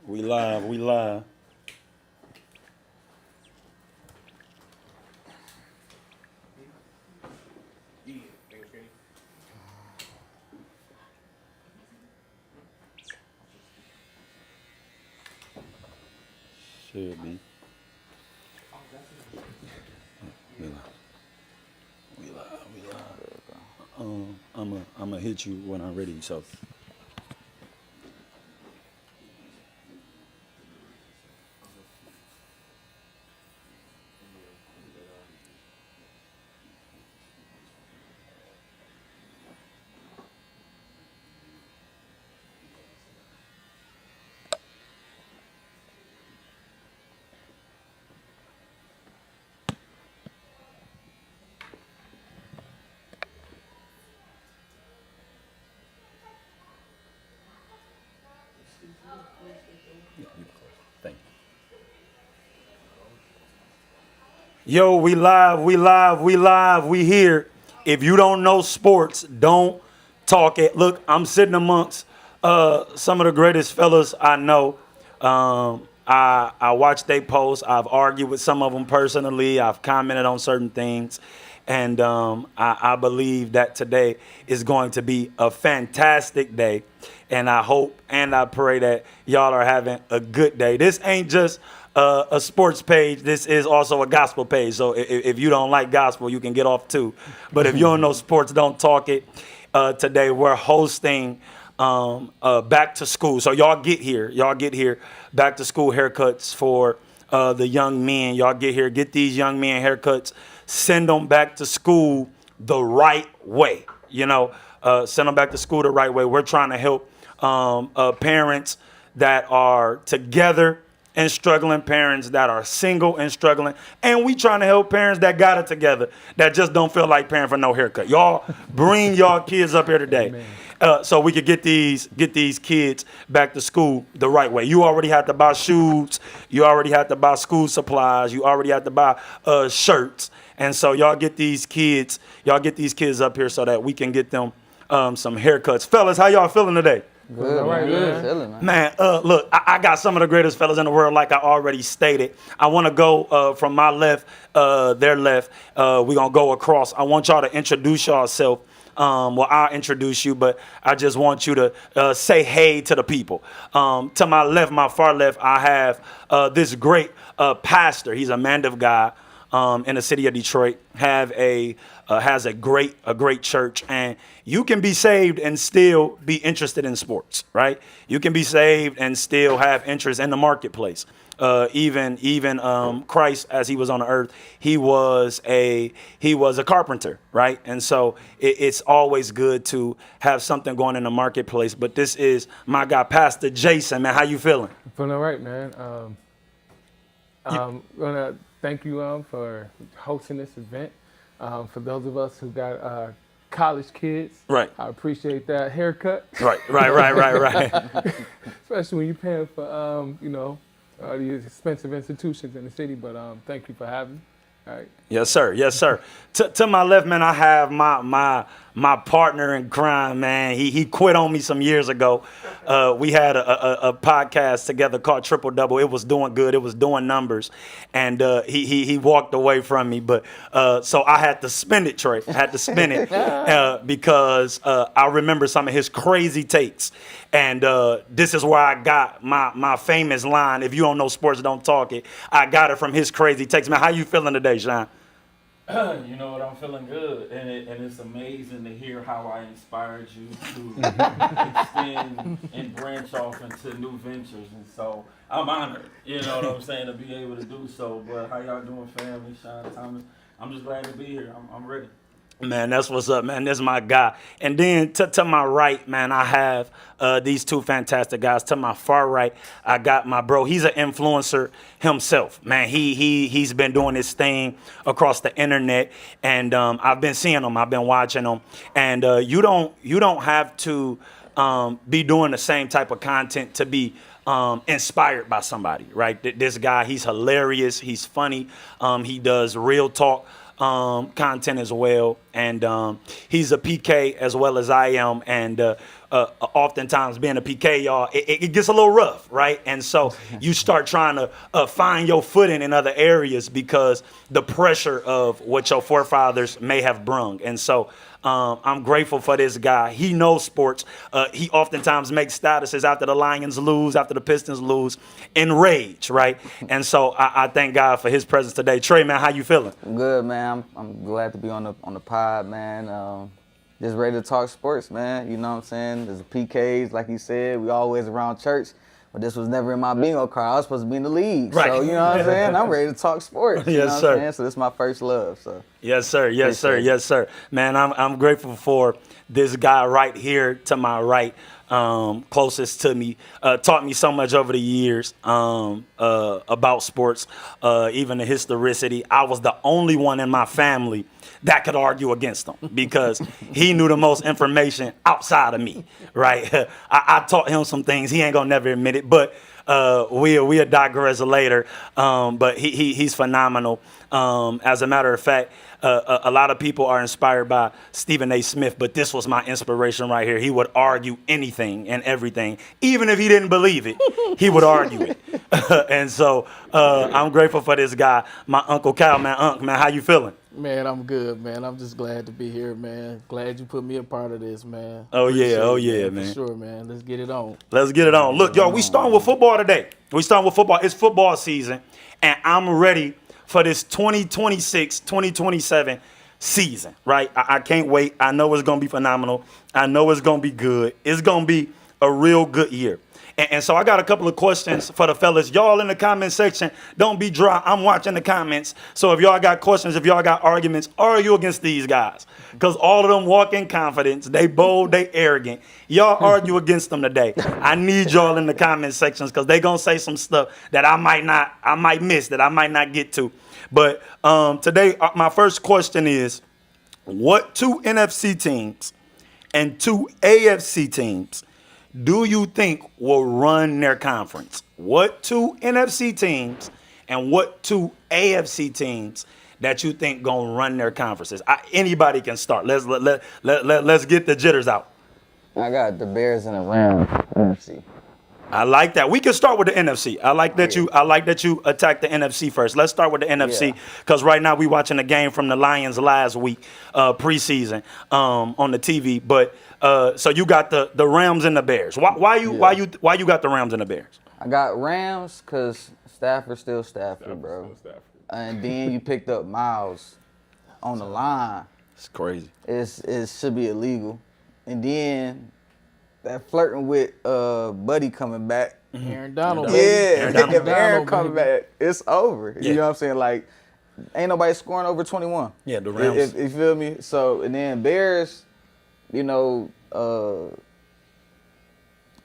We live, we live. Should be. We live. We live, we live. I'm gonna hit you when I'm ready, so. Thank you. Yo, we live, we live, we live, we here. If you don't know sports, don't talk it. Look, I'm sitting amongst some of the greatest fellas I know. I watch they posts. I've argued with some of them personally. I've commented on certain things. And I believe that today is going to be a fantastic day. And I hope and I pray that y'all are having a good day. This ain't just a sports page. This is also a gospel page. So if you don't like gospel, you can get off too. But if you don't know sports, don't talk it. Today we're hosting back to school. So y'all get here. Back to school haircuts for the young men. Y'all get here. Get these young men haircuts. Send them back to school the right way. Send them back to school the right way. We're trying to help parents that are together and struggling, parents that are single and struggling, and we trying to help parents that got it together, that just don't feel like paying for no haircut. Y'all bring y'all kids up here today. So we could get these kids back to school the right way. You already have to buy shoes. You already have to buy school supplies. You already have to buy shirts. And so y'all get these kids up here so that we can get them some haircuts. Fellas, how y'all feeling today? Good, All right, good. Feeling, man. Man, look, I got some of the greatest fellas in the world, like I already stated. I want to go from my left, their left. We're going to go across. I want y'all to introduce yourself. Well, I'll introduce you, but I just want you to say hey to the people. To my left, my far left, I have this great pastor. He's a man of God in the city of Detroit. Has a great church, and you can be saved and still be interested in sports, right? You can be saved and still have interest in the marketplace. Even Christ, as he was on the earth, he was a carpenter, right? And so it's always good to have something going in the marketplace. But this is my guy, Pastor Jason. Man, how you feeling? Feeling all right, man. Gonna thank you for hosting this event. For those of us who got college kids, Right. I appreciate that haircut. Right. Especially when you're paying for these expensive institutions in the city. But thank you for having me. All right. Yes, sir. To my left, man, I have my partner in crime, man. He quit on me some years ago. We had a podcast together called Triple Double. It was doing good. It was doing numbers, and he walked away from me. But so I had to spin it, Trey. I had to spin it because I remember some of his crazy takes. And this is where I got my famous line, if you don't know sports, don't talk it. I got it from his crazy takes. Man, how you feeling today, Sean? You know what? I'm feeling good, and it's amazing to hear how I inspired you to extend and branch off into new ventures. And so I'm honored, you know what I'm saying, to be able to do so. But how y'all doing, family? Sean, Thomas, I'm just glad to be here. I'm ready. Man, that's what's up, man. This is my guy. And then to my right, man, I have these two fantastic guys. To my far right, I got my bro. He's an influencer himself, man. He's been doing this thing across the internet, and I've been seeing him. I've been watching him, and you don't have to be doing the same type of content to be inspired by somebody, right? This guy, he's hilarious. He's funny. He does real talk content as well, and he's a PK as well as I am, and oftentimes being a PK, y'all, it gets a little rough, right? And so you start trying to find your footing in other areas because the pressure of what your forefathers may have brung, and so. I'm grateful for this guy. He knows sports. He oftentimes makes statuses after the Lions lose, after the Pistons lose, in rage, right? And so I thank God for his presence today. Trey, man, how you feeling? I'm good, man. I'm glad to be on the pod, man. Just ready to talk sports, man. You know what I'm saying? There's PKs, like you said. We always around church. But this was never in my bingo card. I was supposed to be in the league. Right. So, you know what I'm saying? I'm ready to talk sports. You Yes, know what sir. I'm saying? So this is my first love. So Yes, sir. Yes, sir. Appreciate it. Yes, sir. Man, I'm grateful for this guy right here to my right, closest to me. Taught me so much over the years about sports, even the historicity. I was the only one in my family that could argue against him because he knew the most information outside of me, right? I taught him some things. He ain't gonna never admit it, but we'll digress later. But he's phenomenal. As a matter of fact, a lot of people are inspired by Stephen A. Smith, but this was my inspiration right here. He would argue anything and everything, even if he didn't believe it, he would argue it. And so I'm grateful for this guy, my Uncle Kyle, man. Unc, man, how you feeling? Man, I'm good, man. I'm just glad to be here, man. Glad you put me a part of this, man. Oh, yeah. Appreciate Oh, it, yeah, For man. sure, man. Let's get it on. Let's get it on. Look, y'all, we starting with football today. We starting with football. It's football season, and I'm ready for this 2026, 2027 season, right? I can't wait. I know it's going to be phenomenal. I know it's going to be good. It's going to be a real good year. And so I got a couple of questions for the fellas. Y'all in the comment section, don't be dry. I'm watching the comments. So if y'all got questions, if y'all got arguments, argue against these guys. Because all of them walk in confidence. They bold, they arrogant. Y'all argue against them today. I need y'all in the comment sections because they going to say some stuff that I might miss, that I might not get to. But today, my first question is, what two NFC teams and two AFC teams do you think will run their conference? What two NFC teams and what two AFC teams that you think gonna run their conferences? Anybody can start. Let's get the jitters out. I got the Bears and the Rams, NFC. I like that. We can start with the NFC. I like that you attack the NFC first. Let's start with the NFC because right now we watching the game from the Lions last week, preseason, on the TV. But so you got the Rams and the Bears. Why you got the Rams and the Bears? I got Rams because Stafford's still Stafford, bro. And then you picked up Miles on the line. It's crazy. It should be illegal. And then that flirting with Buddy coming back. Aaron Donald, Yeah, baby. if Aaron come baby. back, it's over. Yeah. You know what I'm saying? Like, ain't nobody scoring over 21. Yeah, the Rams. You feel me? So, and then Bears, you know,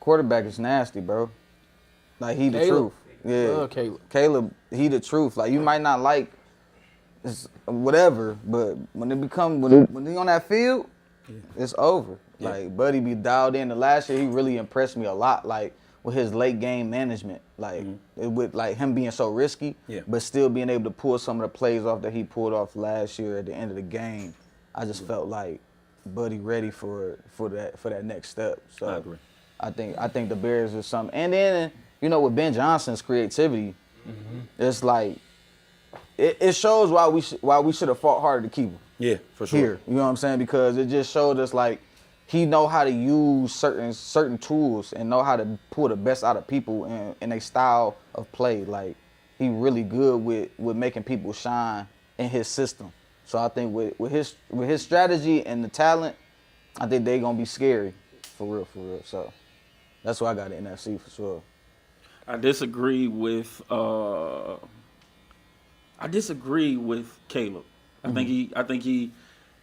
quarterback is nasty, bro. Like, he the Caleb. truth. Yeah. Love Caleb. Caleb, he the truth. Like, you might not like whatever, but when he on that field, it's over. Yeah. Like, Buddy be dialed in. The last year, he really impressed me a lot, like, with his late game management. Like, with like him being so risky, Yeah. but still being able to pull some of the plays off that he pulled off last year at the end of the game. I just felt like Buddy ready for that next step. So I agree. I think the Bears is something. And then, you know, with Ben Johnson's creativity, it's like it shows why we should have fought harder to keep him Yeah, for sure. here. You know what I'm saying? Because it just showed us like he know how to use certain tools and know how to pull the best out of people in a style of play. Like, he really good with making people shine in his system. So I think with his strategy and the talent, I think they gonna be scary for real. So that's why I got the NFC for sure. I disagree with Caleb. I think he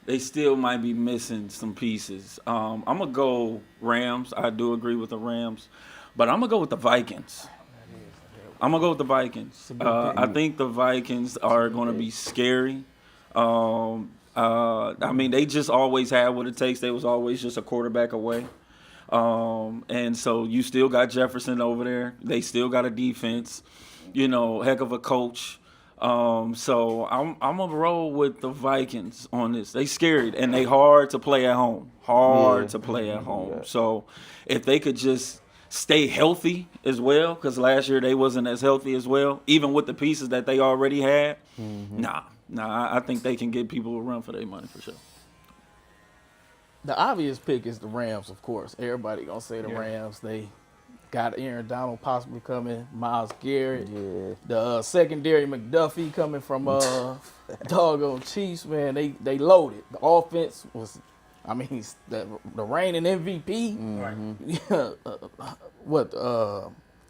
they still might be missing some pieces. I'm gonna go Rams. I do agree with the Rams, but I'm gonna go with the Vikings. I think the Vikings are gonna be scary. I mean, they just always had what it takes. They was always just a quarterback away. And so you still got Jefferson over there. They still got a defense, you know, heck of a coach. So I'm gonna roll with the Vikings on this. They scary and they hard to play at home. Hard to play at home. Yeah. So if they could just stay healthy as well, because last year they wasn't as healthy as well, even with the pieces that they already had. Nah, I think they can get people a run for their money for sure. The obvious pick is the Rams, of course. Everybody gonna say the Rams. They got Aaron Donald possibly coming, Myles Garrett, the secondary McDuffie coming from doggone Chiefs. Man, they loaded. The offense was, I mean, the reigning MVP.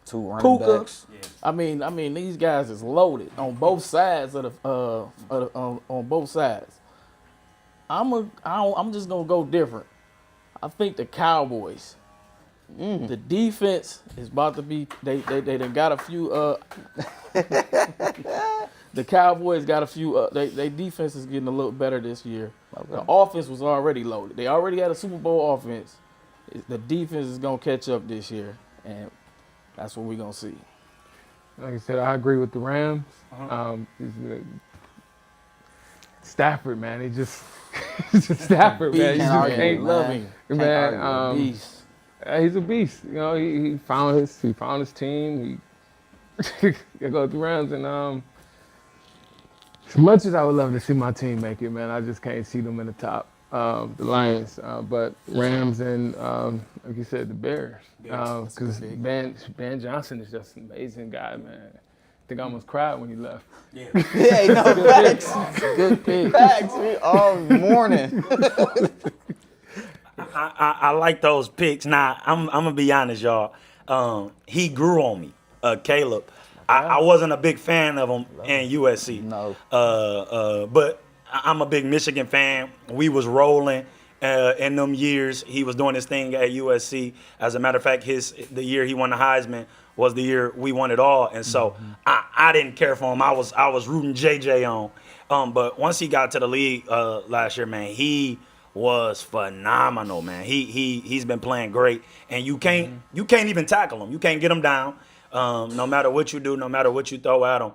Two running Puka. backs. I mean, these guys is loaded on both sides of the on both sides. I'm just gonna go different. I think the Cowboys. The defense is about to be. They done got a few. The Cowboys got a few. They defense is getting a little better this year. The offense was already loaded. They already had a Super Bowl offense. The defense is gonna catch up this year, and that's what we're gonna see. Like I said, I agree with the Rams. Stafford, man, he just Stafford, man. You Beast, just man. can't Love him. man. Beast. He's a beast. You know, he found his team. He go through Rams, and as much as I would love to see my team make it, man, I just can't see them in the top. The Lions, but Rams and like you said, the Bears, because Ben Johnson is just an amazing guy, man. I think I almost cried when he left. Yeah, no, facts. Good pick. Facts. We all morning. I like those picks. Now, I'm going to be honest, y'all. He grew on me, Caleb. I wasn't a big fan of him in USC. No. But I'm a big Michigan fan. We was rolling in them years. He was doing his thing at USC. As a matter of fact, the year he won the Heisman was the year we won it all. And so I didn't care for him. I was rooting JJ on. But once he got to the league last year, man, he was phenomenal, man. He's been playing great, and you can't even tackle him. You can't get him down. No matter what you do, no matter what you throw at him,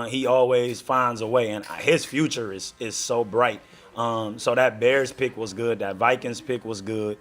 he always finds a way, and his future is so bright. So that Bears pick was good. That Vikings pick was good.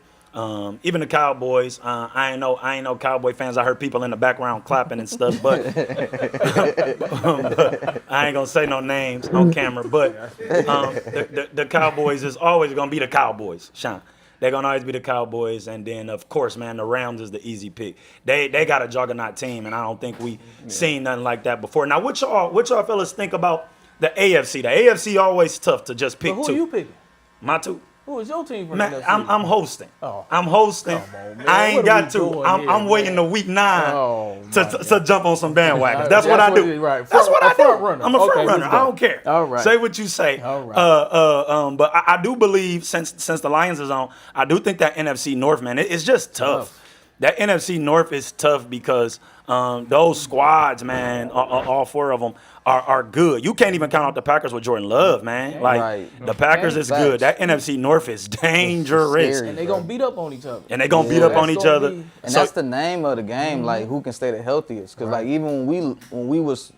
Even the Cowboys. I ain't know Cowboy fans. I heard people in the background clapping and stuff, but, but I ain't gonna say no names on camera. But the Cowboys is always gonna be the Cowboys, Sean. They're gonna always be the Cowboys, and then of course, man, the Rams is the easy pick. They got a juggernaut team, and I don't think we seen nothing like that before. Now, what y'all fellas think about the AFC? The AFC always tough to just pick But who two. you picking? My two. Who is your team from Man, the NFC? I'm hosting. Oh. I'm hosting. Come on, man. I ain't What are got we to. doing I'm here, waiting man? to week 9 Oh, to jump on some bandwagons. That's That's what I what do. it is, right. That's what A I do. front runner. I'm a Okay, front runner. let's I go. don't care. All right. Say what you say. All right. But I do believe since the Lions is on, I do think that NFC North, man, it's just tough. That NFC North is tough because those squads, man, all 4 of them are good. You can't even count out the Packers with Jordan Love, man. Like Right. the Packers is good. That NFC North is dangerous. scary. And they gonna beat up on each other. And they gonna beat up on That's each gonna other. be- And So- that's the name of the game, like who can stay the healthiest. Because like even when we was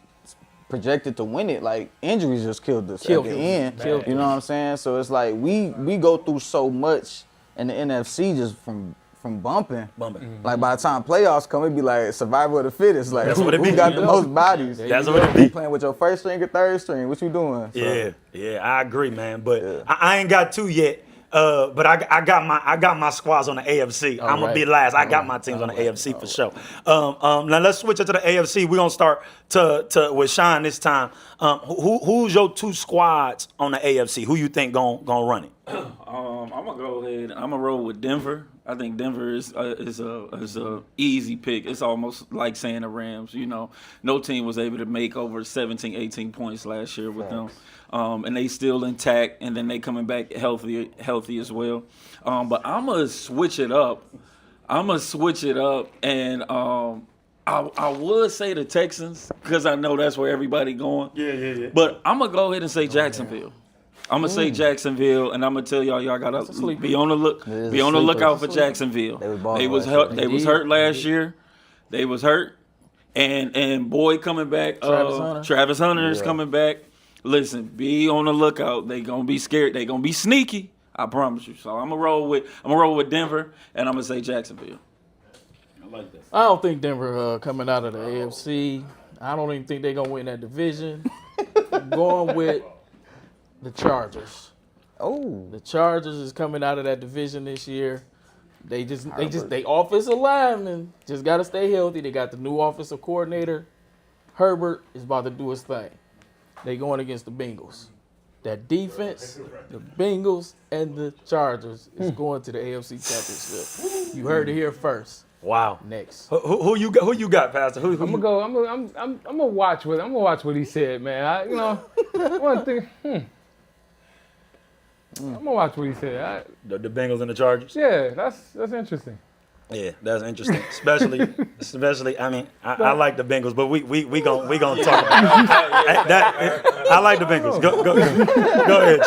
projected to win it, like injuries just killed us Killed at the us. end. Killed You know what I'm saying? So it's like we go through so much in the NFC just from bumping. Bumping. Like by the time playoffs come, it be like survival of the fittest. Like That's what it who be. got the most bodies? That's what it You be. playing with your first string or third string? What you doing? So, Yeah, I agree, man. But I ain't got 2 yet. But I got my squads on the AFC. I'm gonna right. be last. I got my teams on the AFC for sure. Now let's switch it to the AFC. We're gonna start to with Sean this time. Who's your 2 squads on the AFC? Who you think gonna run it? I'm gonna go ahead. I'm gonna roll with Denver. I think Denver is a easy pick. It's almost like saying the Rams. You know, no team was able to make over 17, 18 points last year with them, and they still intact. And then they coming back healthy as well. But I'm gonna switch it up. And I would say the Texans because I know that's where everybody going. Yeah. But I'm gonna go ahead and say Jacksonville. I'm gonna say Jacksonville, and I'm gonna tell y'all gotta be on the is be a on the sleeper. lookout for Jacksonville. They was balling They was last year. hurt. They was hurt last year. They was hurt, and Boyd coming back. Travis Hunter. Travis Hunter is coming back. Listen, be on the lookout. They gonna be scared. They gonna be sneaky. I promise you. So I'm gonna roll with Denver, and I'm gonna say Jacksonville. I like that. I don't think Denver coming out of the AFC. I don't even think they're gonna win that division. I'm going with the Chargers. Oh, The Chargers is coming out of that division this year. They offensive linemen just got to stay healthy. They got the new offensive coordinator. Herbert is about to do his thing. They going against the Bengals. That defense, the Bengals and the Chargers is going to the AFC Championship. You heard it here first. Wow. Next. Who you got, Pastor? Who I'm gonna you- go. I'm gonna watch what he said, man. One thing. I'm gonna watch what he said. The Bengals and the Chargers? Yeah, that's interesting. Yeah, that's interesting. Especially. I mean, I like the Bengals, but we gonna talk about that. I like the Bengals. Go ahead.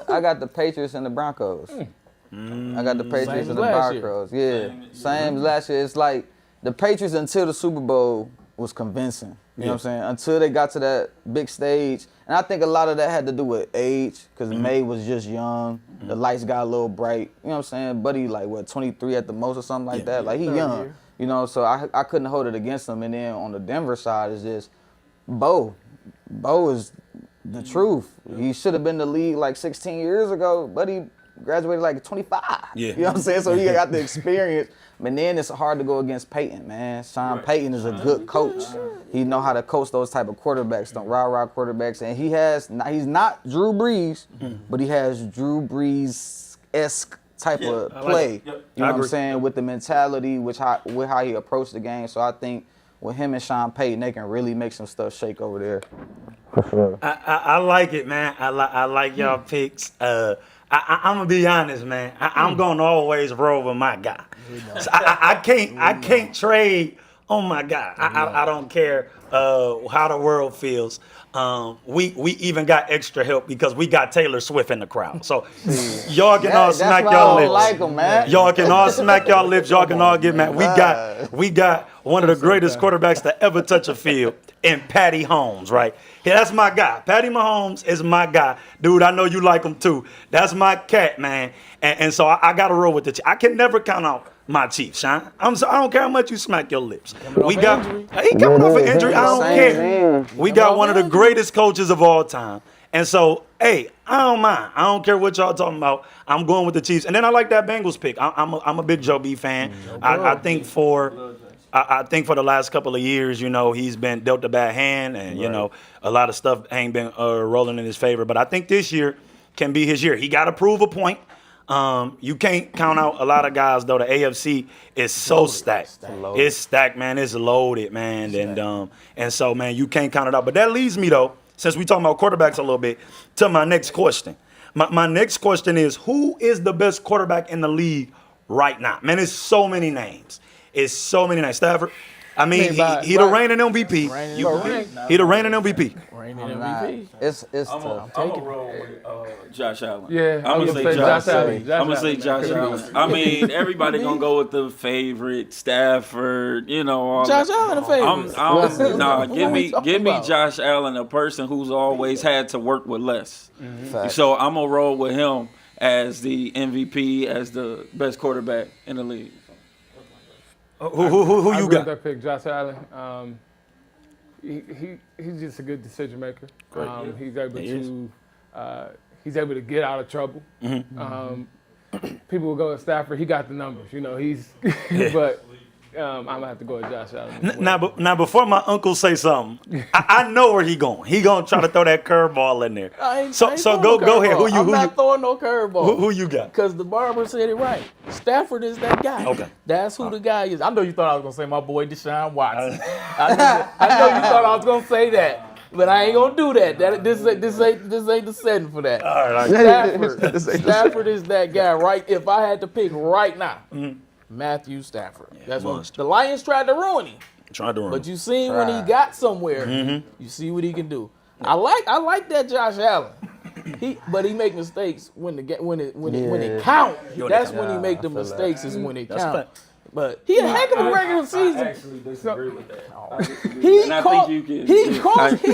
I got the Patriots and the Broncos. I got the Patriots Same as and the last year. Broncos. Yeah, same as last year. It's like the Patriots until the Super Bowl was convincing. You know what I'm saying? Until they got to that big stage. And I think a lot of that had to do with age, because May was just young. The lights got a little bright. You know what I'm saying? Buddy, 23 at the most or something like that. Like, he Third young. year. You know, so I couldn't hold it against him. And then on the Denver side is just Bo. Bo is the truth. He should have been in the league 16 years ago, but he graduated 25. Yeah. You know what I'm saying? So he got the experience. But then it's hard to go against Peyton, man. Sean Payton is a good coach. He know how to coach those type of quarterbacks, them rah-rah quarterbacks. And he's not Drew Brees, but he has Drew Brees-esque type of I like play. it. Yep. You know I what I'm agree. saying? With the mentality, with how he approached the game. So I think with him and Sean Payton, they can really make some stuff shake over there. For sure. I like it, man. I like y'all picks. I'm gonna be honest, man. I'm gonna always roll with my guy. So I can't trade on my guy. I don't care how the world feels. We even got extra help because we got Taylor Swift in the crowd. So y'all can all smack that's why I y'all don't lips. like him, man. Y'all can all smack y'all lips. Y'all can all get mad. We got one of the greatest quarterbacks to ever touch a field in Patty Mahomes, right? Yeah, that's my guy. Patty Mahomes is my guy. Dude, I know you like him too. That's my cat, man. And so I got to roll with the Chiefs. I can never count out my Chiefs, Sean. I don't care how much you smack your lips. We got he coming off an injury. I don't care. We got one of the greatest coaches of all time. And so, hey, I don't mind. I don't care what y'all talking about. I'm going with the Chiefs. And then I like that Bengals pick. I'm a big Joe B fan. I think for the last couple of years, he's been dealt a bad hand, and a lot of stuff ain't been rolling in his favor. But I think this year can be his year. He got to prove a point. You can't count out a lot of guys though. The AFC is so stacked. It's stacked, man. It's loaded, man. And so, man, you can't count it out. But that leads me though, since we talking about quarterbacks a little bit, to my next question. My next question is, who is the best quarterback in the league right now? Man, it's so many names. Stafford. I mean, he the reigning MVP. He the reigning MVP. Reigning MVP. It's I'm tough. gonna roll with Josh Allen. Yeah, I'm I was gonna gonna say say Josh Josh Allen. Allen. I'm gonna say Josh Allen. I mean, everybody gonna go with the favorite, Stafford. All Josh that. Allen a favorite. Give me Josh Allen, a person who's always had to work with less. Facts. So I'm gonna roll with him as the MVP, as the best quarterback in the league. Who I you agree got? with that pick, Josh Allen. He's just a good decision maker. He's able to get out of trouble. People will go with Stafford. He got the numbers. But I'm gonna have to go with Josh Allen. Now, before my uncle say something, I know where he going. He gonna try to throw that curveball in there. So go ahead. I'm not throwing no curveball. Who you got? Because the barber said it right. Stafford is that guy. Okay. That's who the guy is. I know you thought I was going to say my boy Deshaun Watson. I know you thought I was going to say that. But I ain't going to do that. This ain't the setting for that. All right. Stafford is that guy, right? If I had to pick right now, Matthew Stafford. That's what monster. the Lions tried to ruin him. Trying to run. But you seen when he got somewhere, you see what he can do. I like that Josh Allen. But he make mistakes when it count. That's when he make the mistakes. Is when it count. but he a heck of a regular I season. actually disagree with that. I disagree. He And I cost, think you can. he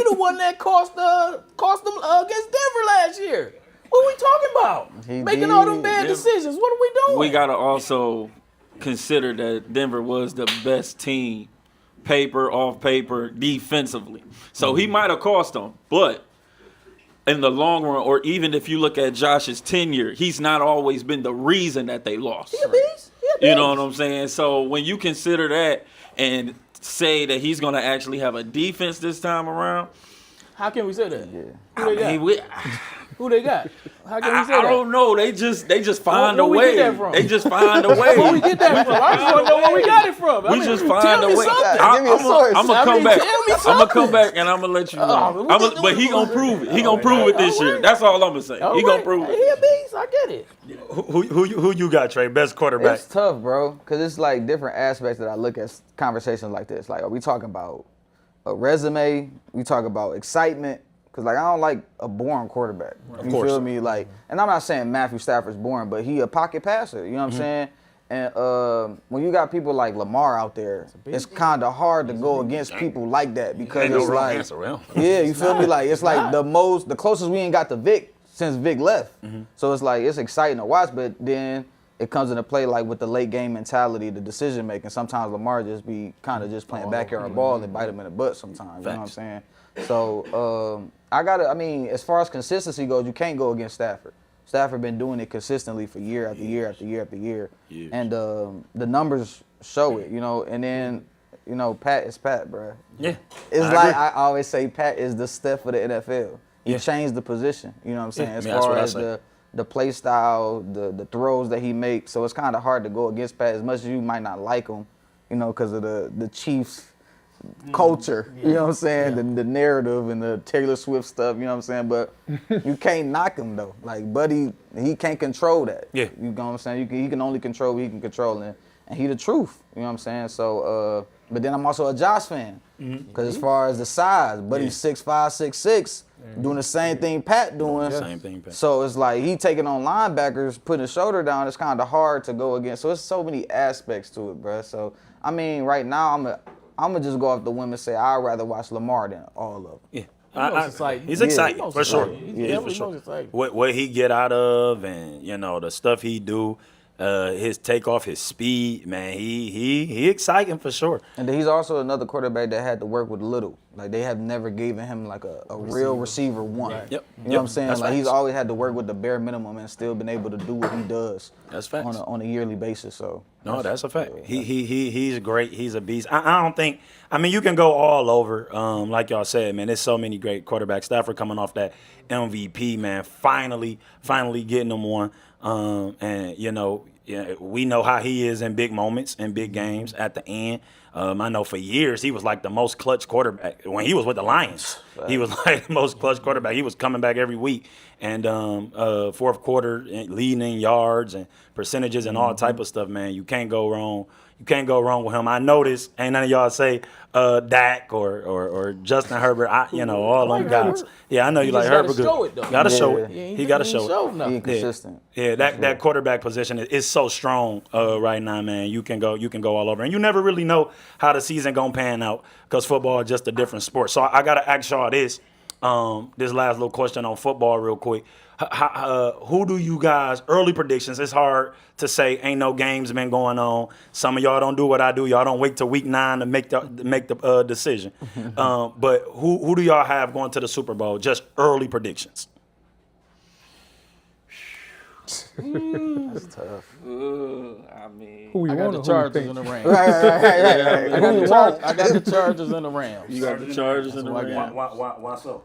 the one that cost them against Denver last year. What are we talking about? He Making all them did. bad decisions. What are we doing? We gotta also consider that Denver was the best team, paper off paper, defensively. So he might have cost them, but in the long run, or even if you look at Josh's tenure, he's not always been the reason that they lost. He a beast. You know what I'm saying? So when you consider that and say that he's gonna actually have a defense this time around, How can we say that? Yeah. Who they got? Who they got? How can we say I that? don't know. They just find a Where we way. get that from? They just find a way. Where we get that from? I just want to know where we got it from. We just find tell a me way. something. Give me a source. I'm gonna I come mean, back. tell me I'm gonna come something. back and I'm gonna let you know. But he gonna prove it. He gonna prove it this year. That's all I'm gonna say. All He gonna right. prove He it. a beast. I get it. Who you got, Trey? Best quarterback? It's tough, bro, because it's like different aspects that I look at conversations like this. Like, are we talking about a resume? We talk about excitement? Because, like, I don't like a boring quarterback. You course. feel me? Like, and I'm not saying Matthew Stafford's boring, but he a pocket passer. You know what I'm saying? And when you got people like Lamar out there, it's kind of hard to go against people like that because Ain't no it's wrong like, answer, well. yeah, you feel me? Like, it's like the closest we ain't got to Vic since Vic left. So it's like, it's exciting to watch, but then it comes into play like with the late game mentality, the decision making. Sometimes Lamar just be kind of just playing backyard ball and bite him in the butt sometimes. You know what I'm saying? So I mean, as far as consistency goes, you can't go against Stafford. Stafford been doing it consistently for year after year after year after year. Years. And the numbers show it, you know. And then, you know, Pat is Pat, bro. Yeah. It's I like agree. I always say, Pat is the Steph of the NFL. He Yeah. changed the position, you know what I'm saying? As that's far what I as say. the play style, the throws that he makes. So it's kind of hard to go against Pat as much as you might not like him, you know, because of the Chiefs culture, you know what I'm saying? The narrative and the Taylor Swift stuff, you know what I'm saying? But you can't knock him though. Like Buddy, he can't control that. Yeah. You know what I'm saying? He can only control what he can control, and he the truth. You know what I'm saying? So, but then I'm also a Josh fan, because as far as the size, Buddy's 6'5", 6'6", doing the same thing Pat doing. Same thing, Pat. So it's like he taking on linebackers, putting his shoulder down. It's kind of hard to go against. So it's so many aspects to it, bro. So I mean, right now I'm gonna just go off the whim and say I'd rather watch Lamar than all of them. Yeah. most exciting. He's Yeah. exciting Most for sure. exciting. He's Yeah, definitely for sure. most exciting. What he get out of, and you know the stuff he do, his takeoff, his speed, man, he exciting for sure. And then he's also another quarterback that had to work with little. Like they have never given him like a real receiver one. Yep. You know Yep. what I'm saying? That's Like he's facts. always had to work with the bare minimum and still been able to do what he does. That's facts. On a yearly basis. So No, that's a fact. He's great. He's a beast. I don't think. I mean, you can go all over. Like y'all said, man. There's so many great quarterbacks. Stafford coming off that MVP, man. Finally getting him one. And you know, yeah, we know how he is in big moments, in big games at the end. I know for years he was like the most clutch quarterback when he was with the Lions. He was like the most clutch quarterback. He was coming back every week, and fourth quarter leading in yards and percentages and all type of stuff. Man, you can't go wrong. You can't go wrong with him. I noticed, ain't none of y'all say Dak or Justin Herbert. All them guys. Yeah, I know you He like just gotta Herbert. show Good. it, though. Gotta show Yeah. it. He gotta show it. he nothing. inconsistent. Yeah, that quarterback position is so strong right now, man. You can go all over, and you never really know how the season gonna pan out because football is just a different sport. So I gotta ask y'all this last little question on football, real quick. Who do you guys early predictions? It's hard to say. Ain't no games been going on. Some of y'all don't do what I do. Y'all don't wait till week 9 to make the decision. But who do y'all have going to the Super Bowl? Just early predictions. That's tough. I mean, Who we I got want the or who we Chargers think? and the Rams. Right. I got the Chargers and the Rams. you got the Chargers and the what I Rams. got. Why so?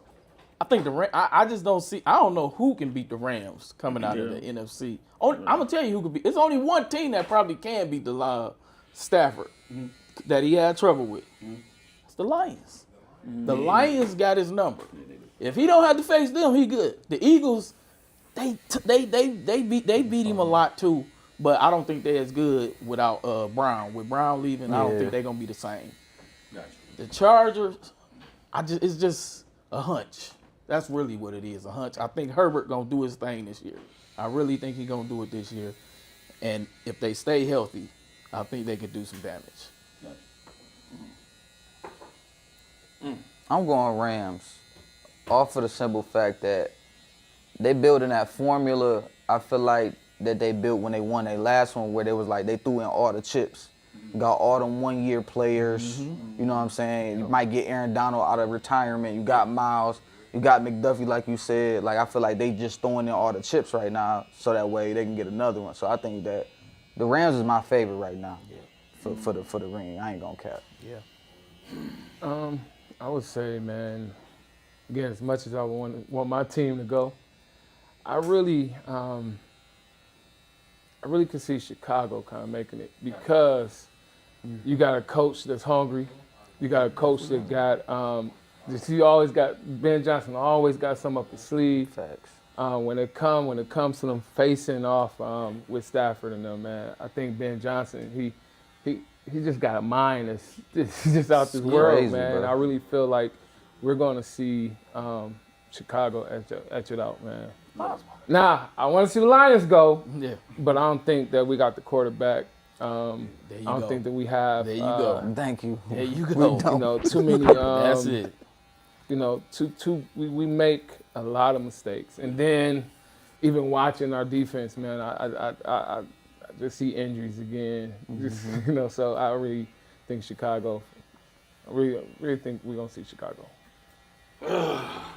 I think I just don't see. I don't know who can beat the Rams coming out of the NFC. I'm gonna tell you who could beat. It's only one team that probably can beat the Stafford that he had trouble with. It's the Lions. The Lions got his number. If he don't have to face them, he good. The Eagles, they beat him a lot too. But I don't think they're as good without Brown. With Brown leaving, I don't Yeah. think they're gonna be the same. The Chargers, it's just a hunch. That's really what it is, a hunch. I think Herbert gonna do his thing this year. I really think he's gonna do it this year. And if they stay healthy, I think they could do some damage. I'm going Rams, all for the simple fact that they building that formula. I feel like that they built when they won their last one, where they was like they threw in all the chips, got all them 1-year players. You know what I'm saying? You might get Aaron Donald out of retirement. You got Miles. You got McDuffie, like you said. Like I feel like they just throwing in all the chips right now, so that way they can get another one. So I think that the Rams is my favorite right now for the ring. I ain't gonna cap. Yeah. I would say, man, again, as much as I want my team to go, I really could see Chicago kind of making it because you got a coach that's hungry. You got a coach that got you always got Ben Johnson always got some up his sleeve. Facts. When it comes to them facing off with Stafford and them, man, I think Ben Johnson he just got a mind that's just out this world, crazy, man. bro. I really feel like we're going to see Chicago etch it out, man. Nah, I want to see the Lions go, Yeah. but I don't think that we got the quarterback. There you I don't go. think that we have. There you go. Thank you. There you go. You know, too many. That's it. You know, we make a lot of mistakes, and then even watching our defense, man, I just see injuries again. Just, you know, so I really think Chicago. I really think we're gonna see Chicago.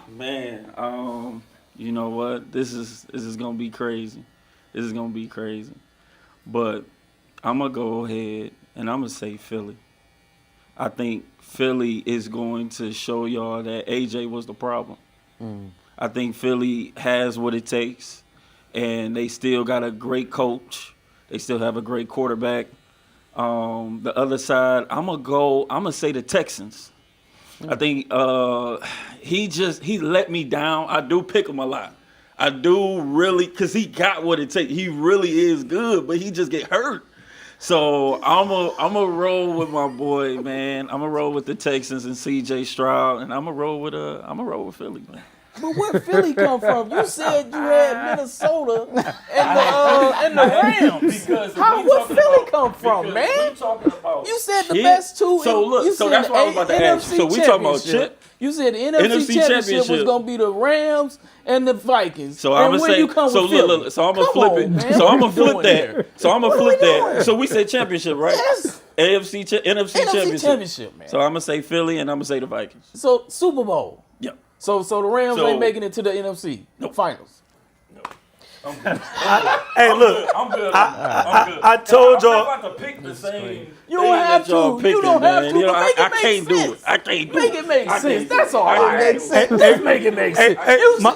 Man, you know what? This is gonna be crazy. This is gonna be crazy. But I'm gonna go ahead and I'm gonna say Philly. I think Philly is going to show y'all that AJ was the problem. I think Philly has what it takes, and they still got a great coach. They still have a great quarterback. The other side, I'm gonna say the Texans. I think he let me down. I do pick him a lot. I do really, because he got what it takes. He really is good, but he just get hurt. So I'm a roll with my boy, man. I'm a roll with the Texans and C.J. Stroud, and I'm a roll with Philly, man. But where Philly come from? You said you had Minnesota and the Rams. Because Where Philly come from, man? You said the best two. So look, you so said that's the what I was about to ask you. So we talking about chip? You said the NFC championship was gonna be the Rams and the Vikings. So I'm and gonna where say. you come So with look, Philly? look. So I'm gonna Come flip on, it. man. So What I'm we gonna flip doing that. here? So I'm gonna What are flip we that. doing? So we said championship, right? Yes. NFC NFC championship, man. So I'm gonna say Philly and I'm gonna say the Vikings. So Super Bowl. Yeah. So the Rams So- ain't making it to the NFC finals. Hey, look, I'm good. I told y'all. I'm about to pick the same. You don't have to. You don't have to. But make it I make can't do sense. it. I can't do it. Make it make I sense. can't do That's it. all I right. can't do it. Just make it make sense. My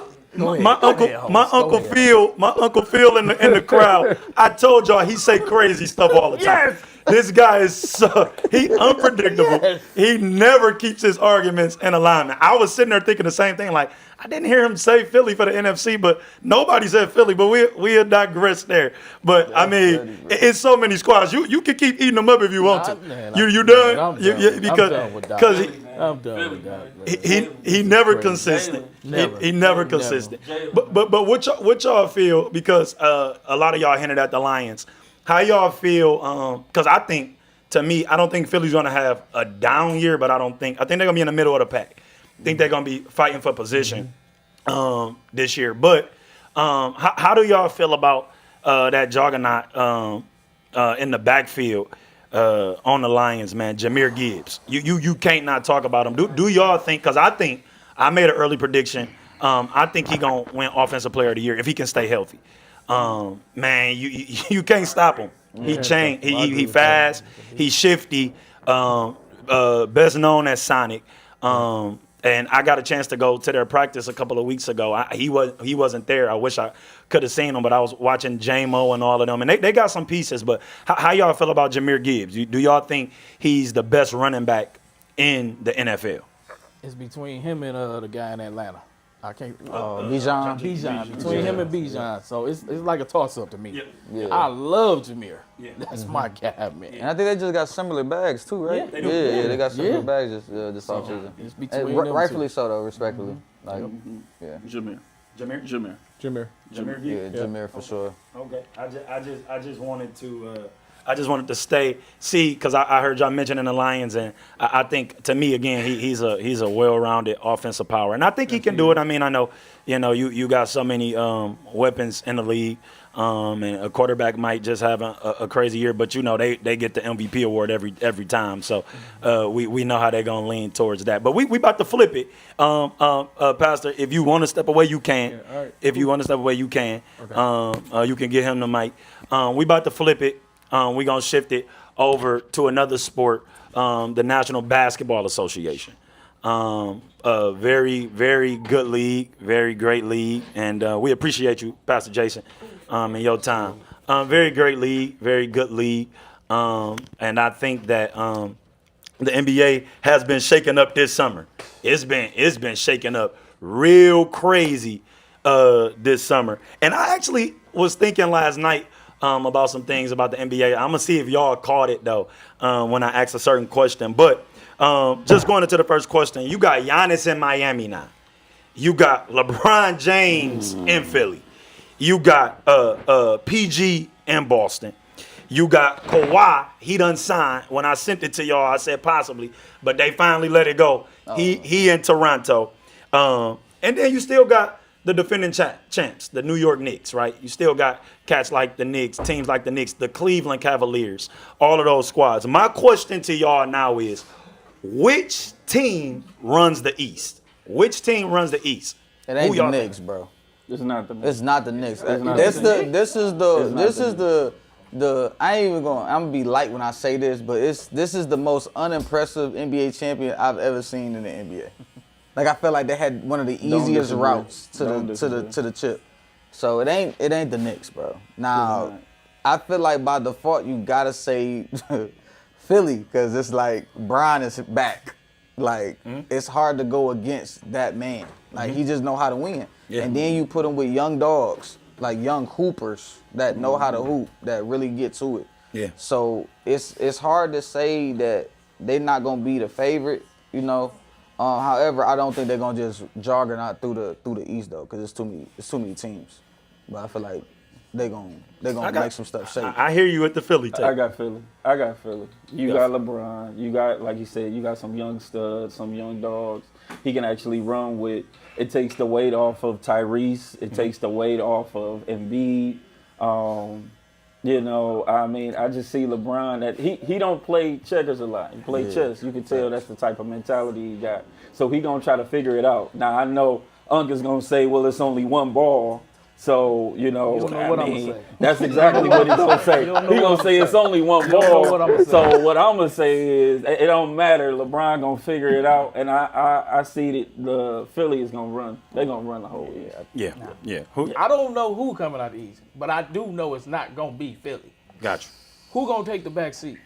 uncle Phil in the crowd. I told y'all he say crazy stuff all the time. Yes. This guy is he unpredictable. Yes. He never keeps his arguments in alignment. I was sitting there thinking the same thing. Like I didn't hear him say Philly for the NFC, but nobody said Philly. But we'll digress there. But I mean, it's so many squads. You can keep eating them up if you want to. You done? I'm done with that. Because I'm done with that. he never consistent. He never consistent. But what y'all feel, because a lot of y'all hinted at the Lions. How y'all feel? Because I think, to me, I don't think Philly's gonna have a down year, but I think they're gonna be in the middle of the pack. I think they're gonna be fighting for position this year. But how do y'all feel about that juggernaut in the backfield on the Lions, man? Jahmyr Gibbs. You can't not talk about him. Do y'all think? Because I made an early prediction. I think he gonna win Offensive Player of the Year if he can stay healthy. Man, you can't stop him. He changed. He fast. He's shifty. Best known as Sonic. And I got a chance to go to their practice a couple of weeks ago. He wasn't there. I wish I could have seen him, but I was watching J-Mo and all of them, and they got some pieces. But how y'all feel about Jahmyr Gibbs? Do y'all think he's the best running back in the NFL? It's between him and the guy in Atlanta. I can't. Bijan. Bijan. Between him and Bijan. So it's like a toss up to me. Yeah. I love Jahmyr. That's my guy, man. And I think they just got similar bags too, right? Yeah, They got similar bags this offseason. It's And between them rightfully two. so, though, respectfully. Like, yeah, Jahmyr. Jahmyr. Jahmyr for sure. Okay. I just wanted to I just wanted to see, because I heard y'all mentioning the Lions, and I think, to me, again, he's a well-rounded offensive power. And I think he can do it. I mean, I know, you got so many weapons in the league, and a quarterback might just have a crazy year, but, they get the MVP award every time. So we know how they're going to lean towards that. But we about to flip it. Pastor, if you want to step away, you can. Yeah, all right. If you want to step away, you can. Okay. You can get him the mic. We about to flip it. We're going to shift it over to another sport, the National Basketball Association. A very, very good league, very great league, and we appreciate you, Pastor Jason, and your time. Very great league, very good league, and I think that the NBA has been shaken up this summer. It's been shaken up real crazy this summer, and I actually was thinking last night about some things about the NBA. I'm gonna see if y'all caught it though when I asked a certain question. But just going into the first question, you got Giannis in Miami now. You got LeBron James in Philly. You got PG in Boston. You got Kawhi. He done signed. When I sent it to y'all, I said possibly, but they finally let it go. He in Toronto. And then you still got the defending champs, the New York Knicks, right? You still got cats like the Knicks, teams like the Knicks, the Cleveland Cavaliers, all of those squads. My question to y'all now is, which team runs the East? Which team runs the East? It ain't Who the y'all Knicks, bro. It's not the It's not the Knicks. not This the the this is not the I ain't even going. I'm gonna be light when I say this, but this is the most unimpressive NBA champion I've ever seen in the NBA. Like, I felt like they had one of the easiest disagree. routes to Don't the disagree. chip. So it ain't the Knicks, bro. Now, not. I feel like by default you gotta say Philly, because it's like Brian is back. Like, it's hard to go against that man. Like, he just know how to win. Yeah. And then you put him with young dogs, like young hoopers that know how to hoop, that really get to it. Yeah. So it's hard to say that they're not gonna be the favorite, However, I don't think they're gonna just juggernaut through the East though, because it's too many teams. But I feel like they're gonna make some stuff shake. I hear you at the Philly take. I got Philly. You got LeBron. You got, like you said, you got some young studs, some young dogs. He can actually run with. It takes the weight off of Tyrese. It takes the weight off of Embiid. I mean, I just see LeBron that he don't play checkers a lot. He play chess. You can tell that's the type of mentality he got. So he gonna try to figure it out. Now I know Unc is gonna say, well, it's only one ball. So, You don't know what I'm gonna say. That's exactly what he's gonna say. He gonna say it's only one don't know ball. what I'ma say. So what I'm gonna say is it don't matter. LeBron gonna figure it out, and I see that the Philly is gonna run. They're gonna run the whole year. Yeah. Who? I don't know who coming out the East, but I do know it's not gonna be Philly. Got you. Who gonna take the back seat?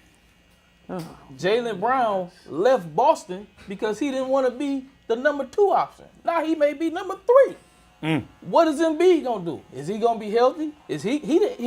Jaylen Brown left Boston because he didn't want to be the number 2 option. Now he may be number 3. What is Embiid gonna do? Is he gonna be healthy? Is he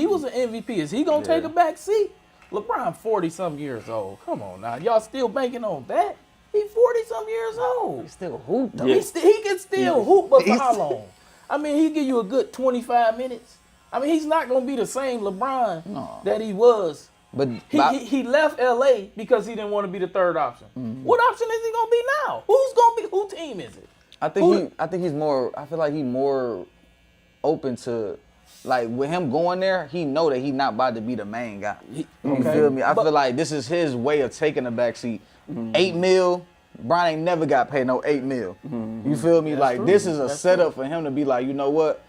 was an MVP? Is he gonna take a back seat? LeBron 40-some years old. Come on now, y'all still banking on that? He 40-some years old. Still hoop though. He can still hoop, but for how long? I mean, he give you a good 25 minutes. I mean, he's not gonna be the same LeBron that he was. But He left LA because he didn't want to be the 3rd option. What option is he gonna be now? Who team is it? I think he's more. I feel like he's more open to, like, with him going there. He know that he's not about to be the main guy. You feel me? I feel like this is his way of taking a backseat. $8 million. Brian ain't never got paid no $8 million. You feel me? Like, this is a setup for him to be like, you know what?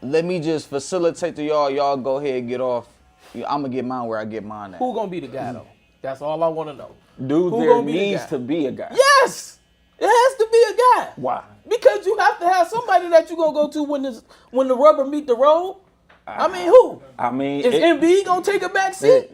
Let me just facilitate to y'all. Y'all go ahead and get off. I'm gonna get mine where I get mine at. Who gonna be the guy though? That's all I want to know. Dude, Who there gonna be the needs guy? to be a guy. Yes, it has to be a guy. Why? Because you have to have somebody that you gonna go to when the rubber meet the road. I mean, who? I mean, Is Embiid gonna take a back seat?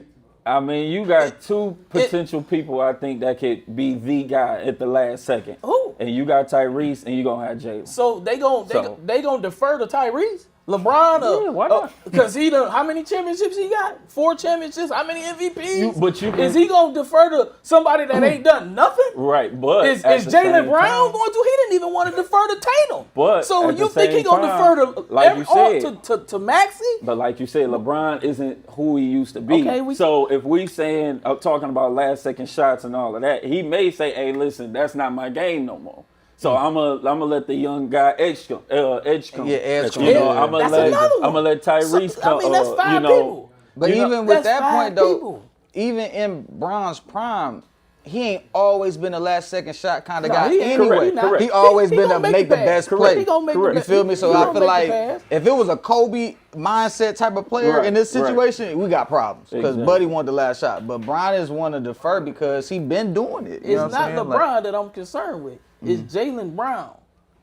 I mean, you got 2 potential people I think that could be the guy at the last second. Who? And you got Tyrese, and you gonna have Jalen. So they gonna defer to Tyrese. LeBron, Yeah, why not? Because he done, how many championships he got? 4 championships. How many MVPs? But you can- is he gonna defer to somebody that ain't done nothing? Right, but Is at the Jaylen same Brown time- going to? He didn't even want to defer to Tatum. But so at you the think he same gonna time, defer to like you to Maxey? But like you said, LeBron isn't who he used to be. Okay, so if we saying talking about last second shots and all of that, he may say, "Hey, listen, that's not my game no more." So I'm gonna let the young guy edge come. Yeah, edge come. You know, Yeah. I'm That's gonna another one. let Tyrese So, come. I mean, that's 5 you know, people. But you know, even with that's that 5 point though, people. even in Bron's prime, he ain't always been a last second shot kind of No, guy he ain't. anyway. Correct. He always He been to gonna make the the best pass. play. He gonna make the You best- feel me? So he I gonna feel make the like pass. if it was a Kobe mindset type of player Right, in this right. situation, we got problems because Exactly. Buddy wanted the last shot. But Bron is one to defer because he been doing it. You know It's what not I'm saying? LeBron that I'm concerned with. It's Jaylen Brown.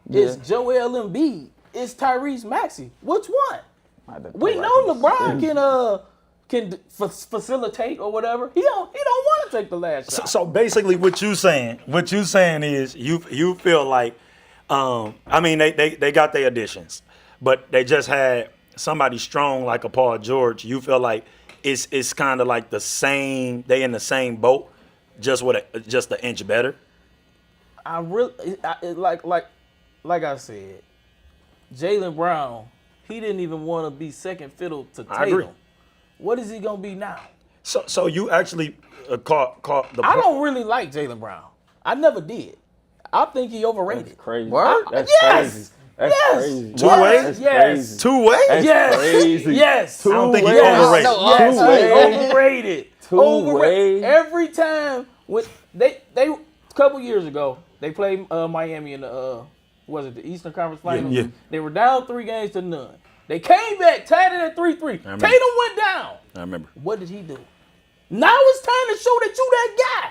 Yeah. It's Joel Embiid. It's Tyrese Maxey. Which one? Like, We know LeBron can facilitate or whatever. He don't want to take the last shot. So basically, what you saying is you feel like, I mean, they got their additions, but they just had somebody strong like a Paul George. You feel like it's kind of like the same. They in the same boat, just with just an inch better. I really like I said, Jaylen Brown. He didn't even want to be second fiddle to Tatum. I agree. What is he gonna be now? So you actually caught the. I don't really like Jaylen Brown. I never did. I think he overrated. That's crazy. Word? That's Yes! crazy. That's Yes! crazy. Two ways? That's Yes! crazy. 2 ways. That's Yes. crazy. Yes. I don't think he ways. overrated. Yes, Two ways. overrated. Two Overrated. ways. Every time when they a couple years ago they played Miami in the was it the Eastern Conference Finals? yeah. They were down 3-0. They came back, tied it at 3-3. Tatum remember. went down. I remember. What did he do? Now it's time to show that you that guy.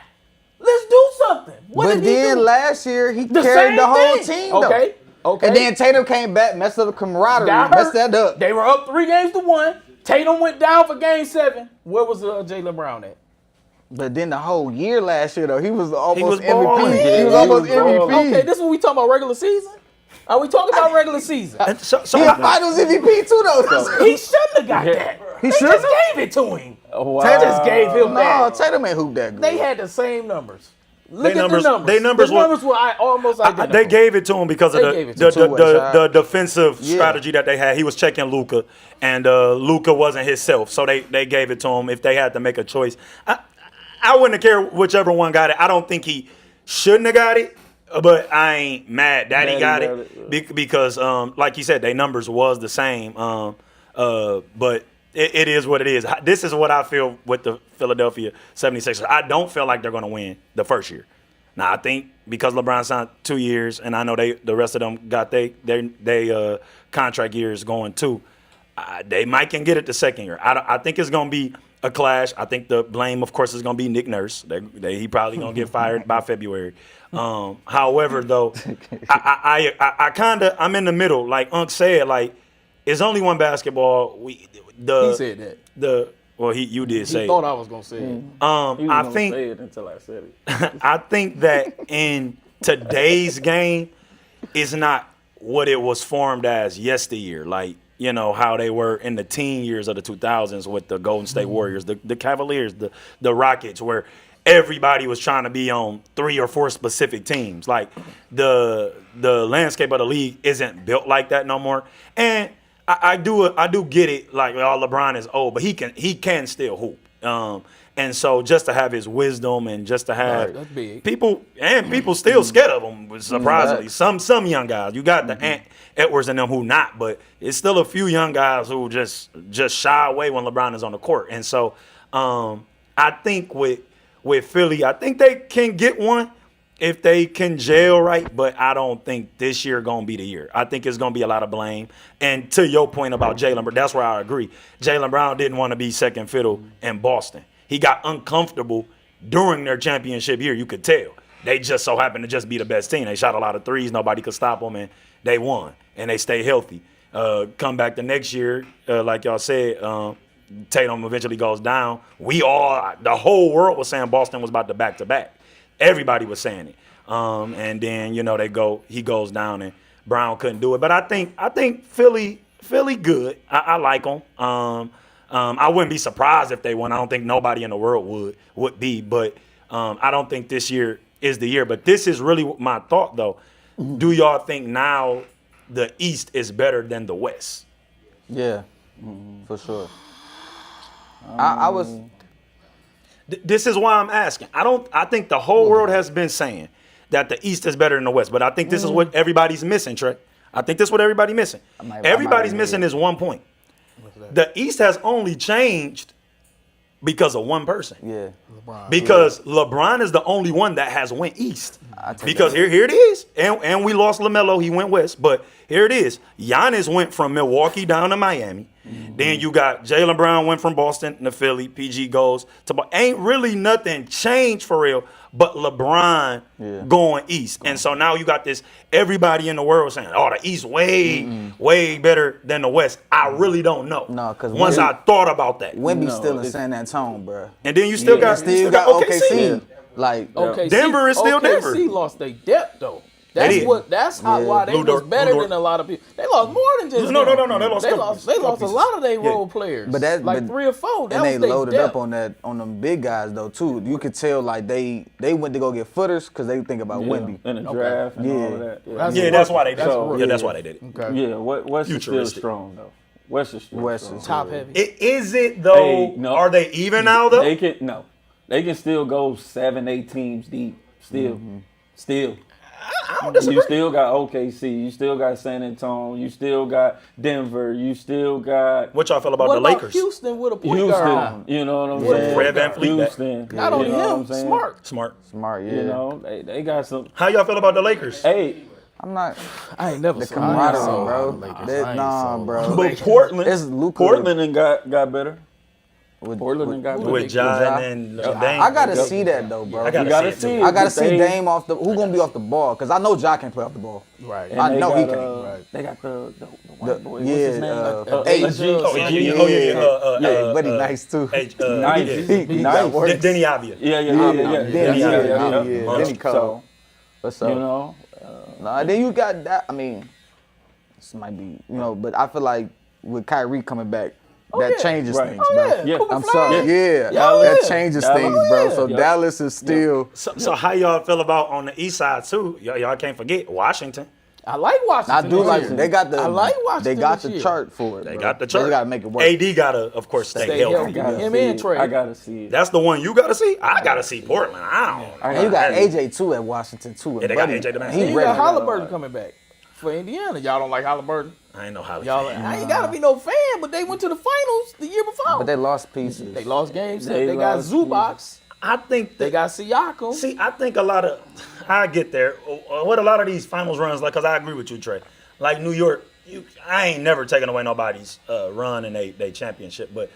Let's do something. What But did he then do? last year he The carried same the whole thing. team though. Okay. Okay. And then Tatum came back, messed up the camaraderie, Got messed hurt. that up. They were up 3-1. Tatum went down for game 7. Where was Jaylen Brown at? But then the whole year last year though, he was almost was MVP. balling. He Yeah, was he almost was MVP. balling. Okay, this is what we talking about regular season? Are we talking about regular season? And so He a Finals MVP too though. He shouldn't have got that. He They should've? just gave it to him. Wow. They just gave him No, that. Tatum ain't hoop that good. They had the same numbers. Look numbers- at the numbers. they numbers the were- numbers were almost identical. They gave it to him because of They gave it to him. the defensive Yeah. strategy that they had. He was checking Luka, and Luka wasn't himself, so they gave it to him. If they had to make a choice, I wouldn't have cared whichever one got it. I don't think he shouldn't have got it, but I ain't mad that he got it because, like you said, their numbers was the same. But it is what it is. This is what I feel with the Philadelphia 76ers. I don't feel like they're going to win the first year. Now, I think because LeBron signed 2 years, and I know the rest of them got they contract years going too, they might can get it the second year. I think it's going to be a clash. I think the blame, of course, is going to be Nick Nurse. He probably going to get fired by February. However, though, I'm in the middle. Like Unc said, like it's only one basketball. he said that. You did say He it. thought I was going to say it. He was I gonna think say it until I said it. I think that in today's game, it's not what it was formed as yesteryear. Like, you know, how they were in the teen years of the 2000s with the Golden State Warriors, the Cavaliers, the Rockets, where everybody was trying to be on 3 or 4 specific teams. Like, the landscape of the league isn't built like that no more. And I do get it. Like, LeBron is old, but he can still hoop. And so just to have his wisdom and just to have Right, that's big. people still scared of him, surprisingly. Some young guys. You got the Ant Edwards and them who not, but it's still a few young guys who just shy away when LeBron is on the court. And so I think with Philly, I think they can get one if they can gel right, but I don't think this year going to be the year. I think it's going to be a lot of blame. And to your point about Jaylen Brown, that's where I agree. Jaylen Brown didn't want to be second fiddle in Boston. He got uncomfortable during their championship year. You could tell. They just so happened to just be the best team. They shot a lot of threes. Nobody could stop them, and they won. And they stay healthy. Come back the next year, like y'all said, Tatum eventually goes down. The whole world was saying Boston was about to back-to-back. Everybody was saying it. And then, you know, he goes down and Brown couldn't do it. But I think Philly Philly good. I like them. I wouldn't be surprised if they won. I don't think nobody in the world would be, but I don't think this year is the year. But this is really my thought, though. Do y'all think now the East is better than the West? Yeah, for sure. I was. This is why I'm asking. I think the whole world has been saying that the East is better than the West, but I think this is what everybody's missing, Trey. I think this is what everybody's missing. Everybody's missing is one point. The East has only changed because of one person. Yeah. Because LeBron is the only one that has went East. take Because here it is. And we lost LaMelo. He went West. But here it is. Giannis went from Milwaukee down to Miami. Then you got Jaylen Brown went from Boston to Philly. PG goes to ain't really nothing changed for real, but LeBron going East. And so now you got this everybody in the world saying, oh, the East way better than the West. I really don't know. No, 'cause once I thought about that. Wemby's still in San Antonio, bro. And then you still got OKC. Like, OKC, Denver is still Denver. OKC lost their depth though. did. That's why they was better than a lot of people. They lost more than just No. them. They lost They lost a lot of their role players. But that, like but, 3 or 4. That and was they they loaded depth. up on them big guys though too. You could tell like they went to go get footers because they think about Wemby. in the draft and all of that. That's why they did So- it. That's why they did it. Okay. Yeah, West is still Futuristic. strong though. West is still West strong. is Top heavy. Is it though? Hey, no. Are they even now though? They can still go 7-8 teams deep. Still. I don't disagree. You still got OKC. You still got San Antonio. You still got Denver. You still got What y'all feel about What the about Lakers? Houston with a point guard? Houston. You know what I'm With saying? Fred VanVleet back. Houston. Not only you know what him, I'm saying? smart. Smart. Yeah. You know, they got some. How y'all feel about the Lakers? Hey, I'm not I ain't never the saw camaraderie, I bro. ain't saw Lakers. That- I ain't nah, saw bro. but Portland. It's Luka. Portland and got better. With- Portland and got better. With Ja and Dame. I gotta see that though, bro. I gotta You gotta see see it. it. too. I gotta but see they- Dame off the. Who gonna be off the ball? Cause I know Ja can play off the ball. Right. And I they know got, he can. They got the white boy. What's Yeah, his name? H. Ajit. Oh, yeah. Yeah, but he nice too. Nice. He Nice. got work. Denny Avia. Yeah. Then he cold. So, What's up? you know, Nah, then you got that. I mean, this might be, but I feel like with Kyrie coming back, that changes Right. things, Oh, bro. yeah. Yeah. Cooper I'm Flag. sorry. Yeah. That changes Dallas. things, bro. Yeah. So Yeah. Dallas is still. So how y'all feel about on the East side too? Y'all can't forget Washington. I like Washington. I do this like. year. They got the. I like Washington. They got this the year. chart for it. They bro. got the chart. They gotta make it work. AD gotta, of course, stay Stay healthy. healthy. Him see and it. Trey. I gotta see it. That's the one you gotta see. I gotta see Portland. I don't. And you got AJ too at Washington too. Yeah, they got Buddy, AJ the man. He And you ready. got Halliburton coming back for Indiana. Y'all don't like Halliburton? I ain't know how. Y'all, I ain't gotta be no fan, but they went to the finals the year before. But they lost pieces. They lost games. They They got lost Zubac. I think They got Siakam. See, I think a lot of I get there. What a lot of these finals runs like, cause I agree with you, Trey. Like New York, I ain't never taking away nobody's run in they championship, but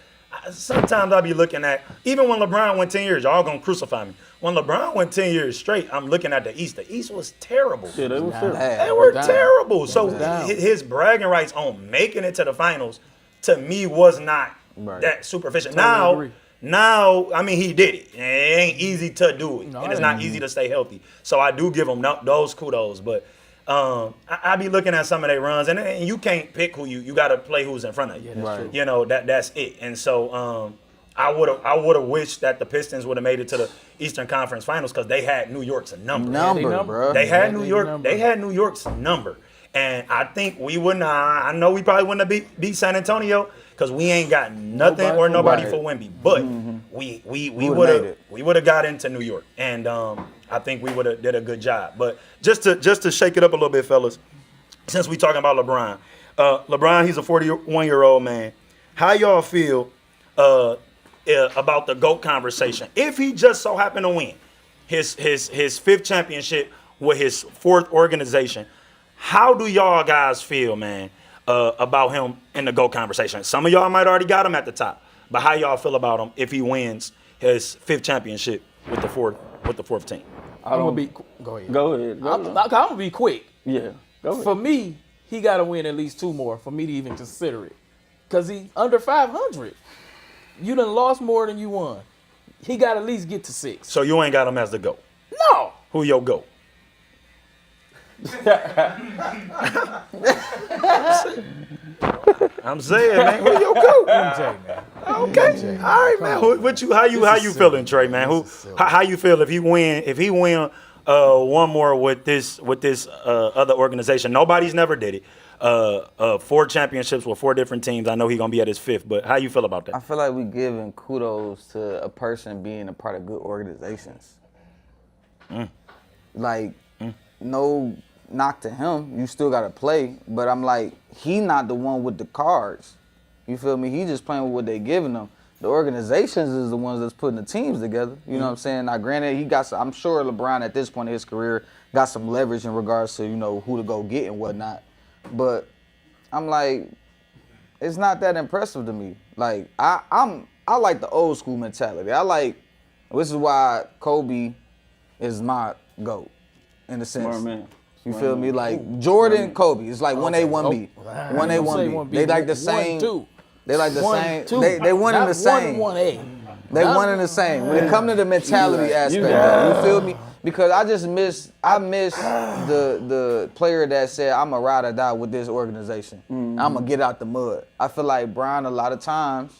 sometimes I be looking at even when LeBron went 10 years, y'all gonna crucify me. When LeBron went 10 years straight, I'm looking at the East. The East was terrible. Yeah, they were Nah. serious. Yeah. They were down. terrible. So down. his bragging rights on making it to the finals, to me, was not that superficial. agree. Now, I mean, he did it. It ain't easy to do it, No, and it's it not ain't. easy to stay healthy. So I do give him those kudos. But I be looking at some of their runs, and you can't pick who you got to play who's in front of you. that's true. You know that's it. And so I would have wished that the Pistons would have made it to the Eastern Conference Finals because they had New York's number. Number, bro. They had New they York. number. They had New York's number, and I think we wouldn't. I know we probably wouldn't have beat San Antonio because we ain't got nothing or nobody Right. for Wemby. But we would've would made have it. got into New York, and I think we would have did a good job. But just to shake it up a little bit, fellas, since we talking about LeBron, LeBron, he's a 41-year-old man. How y'all feel about the GOAT conversation? If he just so happened to win his fifth championship with his fourth organization, how do y'all guys feel, man, about him in the GOAT conversation? Some of y'all might already got him at the top, but how y'all feel about him if he wins his fifth championship with the fourth team? I'm gonna be. Go ahead. Go ahead. I'm gonna be quick. Yeah. Go ahead. For me, he got to win at least 2 more for me to even consider it. Cause he under 500. You done lost more than you won. He got to at least get to 6. So you ain't got him as the GOAT. No. Who your GOAT? I'm saying, man, who your coach? MJ, man. Okay, all right, man. How you feeling, Trey, man? How you feel if he win one more with this other organization? Nobody's never did it. 4 championships with 4 different teams. I know he's gonna be at his 5th, but how you feel about I that? feel like we giving kudos to a person being a part of good organizations. Like, no knock to him. You still gotta play, but I'm like, he not the one with the cards. You feel me? He just playing with what they giving him. The organizations is the ones that's putting the teams together. You know what I'm saying? Now, granted, he got some, I'm sure LeBron at this point in his career got some leverage in regards to, you know, who to go get and whatnot. But I'm like, it's not that impressive to me. Like, I like the old school mentality. This is why Kobe is my GOAT, in a sense. Smart man. You feel me? Like, Jordan, Kobe. It's like 1A, 1B. 1A, 1B. They like the same. 1-2. They like the One, same. two. They one in Not the same. 1-A. They one in the same. When it comes to the mentality aspect, though, you feel me? Because I miss the player that said, I'm a ride or die with this organization. I'm going to get out the mud. I feel like Brian, a lot of times,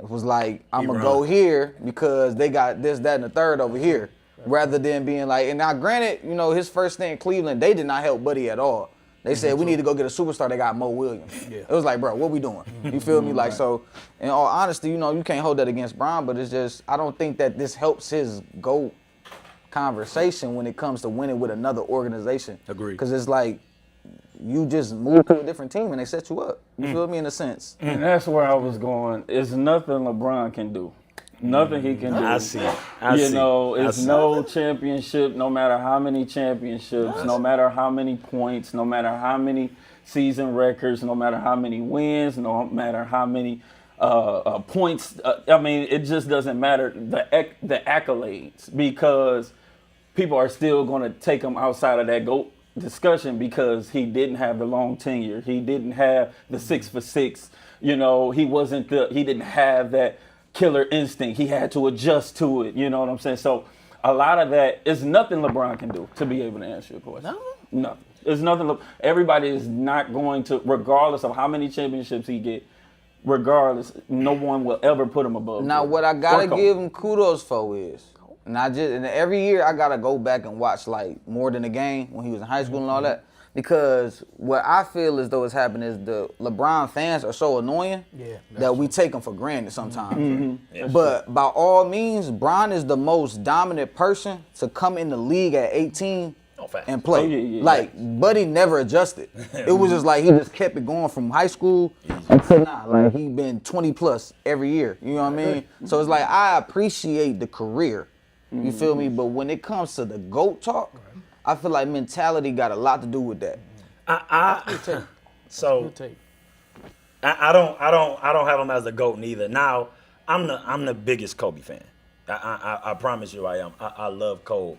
it was like, I'm going to go here because they got this, that, and the third over here. Rather than being like, and now granted, you know, his first thing in Cleveland, they did not help Buddy at all. They said, we need to go get a superstar. They got Mo Williams. It was like, bro, what we doing? You feel me? Like, so, in all honesty, you know, you can't hold that against Brian, but it's just, I don't think that this helps his GOAT conversation when it comes to winning with another organization. Agreed. Because it's like, you just move to a different team and they set you up. You feel me, in a sense? And that's where I was going. It's nothing LeBron can do. Nothing he can do. I see. You know, it's no championship, no matter how many championships, no matter how many points, no matter how many season records, no matter how many wins, no matter how many points. I mean, it just doesn't matter the accolades, because people are still going to take him outside of that GOAT discussion because he didn't have the long tenure. He didn't have the 6 for 6. You know, he didn't have that killer instinct. He had to adjust to it. You know what I'm saying? So a lot of that is nothing LeBron can do, to be able to answer your question. Nothing. It's nothing. Everybody is not going to, regardless of how many championships he get, regardless, no one will ever put him above. Now, Jordan. what I gotta Or Kobe. give him kudos for is, and every year I gotta go back and watch like More Than a Game when he was in high school and all that, because what I feel as though has happened is the LeBron fans are so annoying that we take them for granted sometimes. But by all means, Bron is the most dominant person to come in the league at 18 and play. Oh, yeah. Like, Buddy never adjusted. It was just like he just kept it going from high school until now. Like, he been 20 plus every year. You know what I mean? So it's like, I appreciate the career. You feel me? But when it comes to the GOAT talk, I feel like mentality got a lot to do with that. So I don't have him as the GOAT neither. Now, I'm the biggest Kobe fan. I promise you I am. I love Cole.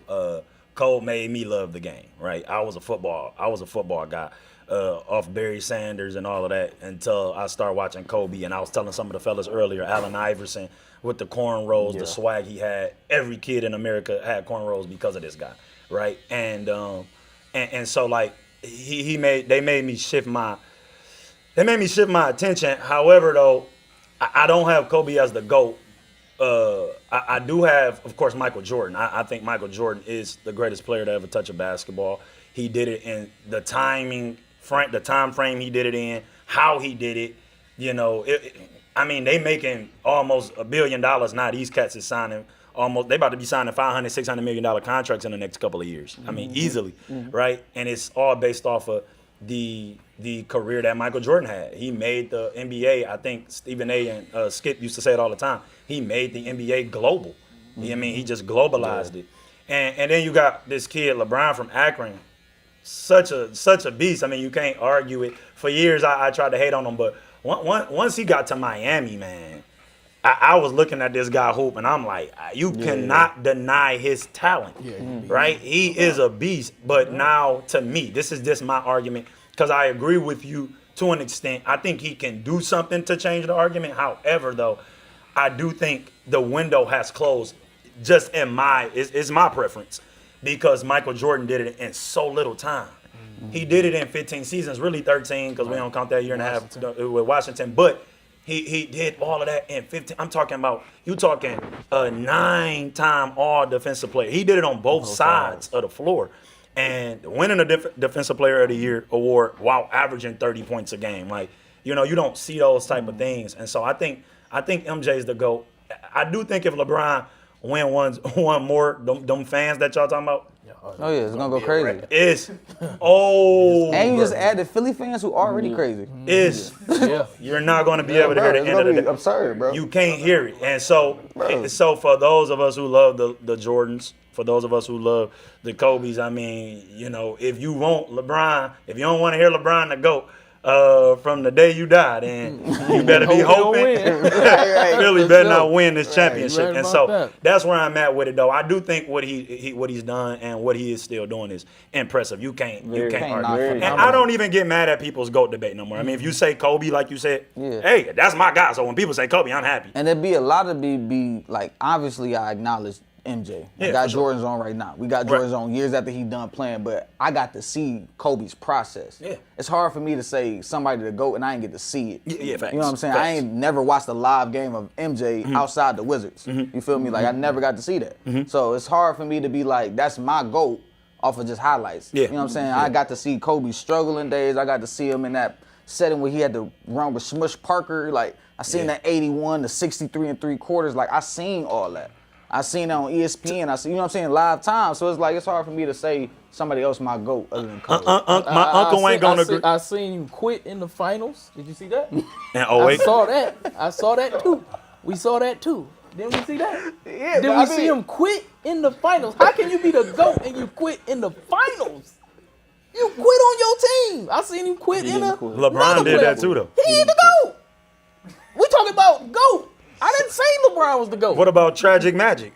Cole made me love the game, right? I was a football guy off Barry Sanders and all of that until I started watching Kobe. And I was telling some of the fellas earlier, Allen Iverson with the cornrows, the swag he had. Every kid in America had cornrows because of this guy, right? And so like they made me shift my attention. However, though, I don't have Kobe as the GOAT. I do have, of course, Michael Jordan. I think Michael Jordan is the greatest player to ever touch a basketball. He did it in the time frame he did it in, how he did it. You know, they making almost $1 billion now. These cats is signing they about to be signing $500-600 million contracts in the next couple of years. I mean, easily, right? And it's all based off of the career that Michael Jordan had. He made the NBA. I think Stephen A. and Skip used to say it all the time. He made the NBA global. I mean, he just globalized it. And then you got this kid, LeBron from Akron, such a beast. I mean, you can't argue it. For years, I tried to hate on him, but once he got to Miami, man, I was looking at this guy hoop, and I'm like, you cannot deny his talent, right? He is a beast. But now, to me, this is my argument, because I agree with you to an extent. I think he can do something to change the argument. However, though, I do think the window has closed. Just it's my preference, because Michael Jordan did it in so little time. He did it in 15 seasons, really 13 because we don't count that year and a half with Washington. But he did all of that in 15. I'm talking about you talking a 9-time All Defensive Player. He did it on both sides of the floor. And winning a Defensive Player of the Year award while averaging 30 points a game, like you don't see those type of things. And so I think MJ's the GOAT. I do think if LeBron win one more, them fans that y'all talking about, Oh yeah, it's gonna go crazy. it's And you just added Philly fans who already crazy. You're not going to be able to hear the It's end of gonna the be day. absurd, bro. You can't hear it. And so for those of us who love the Jordans, for those of us who love the Kobes, I mean, if you want LeBron, if you don't want to hear LeBron the GOAT from the day you die, then you better be hoping Philly better not win this championship. right And about so that. that's where I'm at with it, though. I do think what he's done and what he is still doing is impressive. You can't knock argue. him. And I don't even get mad at people's GOAT debate no more. I mean, if you say Kobe, like you said, hey, that's my guy. So when people say Kobe, I'm happy. And there'd be a lot of be like, obviously I acknowledge MJ. Yeah, I got for sure. Jordan's on right now. We got Jordan's on years after he done playing, but I got to see Kobe's process. Yeah. It's hard for me to say somebody to GOAT and I ain't get to see it. Yeah, facts. You know what I'm saying? Facts. I ain't never watched a live game of MJ outside the Wizards. You feel me? Like I never got to see that. So it's hard for me to be like, that's my GOAT off of just highlights. Yeah. You know what I'm saying? I got to see Kobe's struggling days. I got to see him in that setting where he had to run with Smush Parker. Like I seen that 81, the 63 3/4. Like I seen all that. I seen it on ESPN. I see, you know what I'm saying, live time. So it's like it's hard for me to say somebody else my GOAT other than Kobe. My uncle ain't gonna agree. I seen him quit in the finals. Did you see that? And I saw that. I saw that too. We saw that too. Didn't we see that? Yeah, Did we see him quit in the finals? How can you be the GOAT and you quit in the finals? You quit on your team. I seen him quit in a. LeBron did that too, though. He ain't the GOAT. We talking about GOAT. I didn't say LeBron was the GOAT. What about Tragic Magic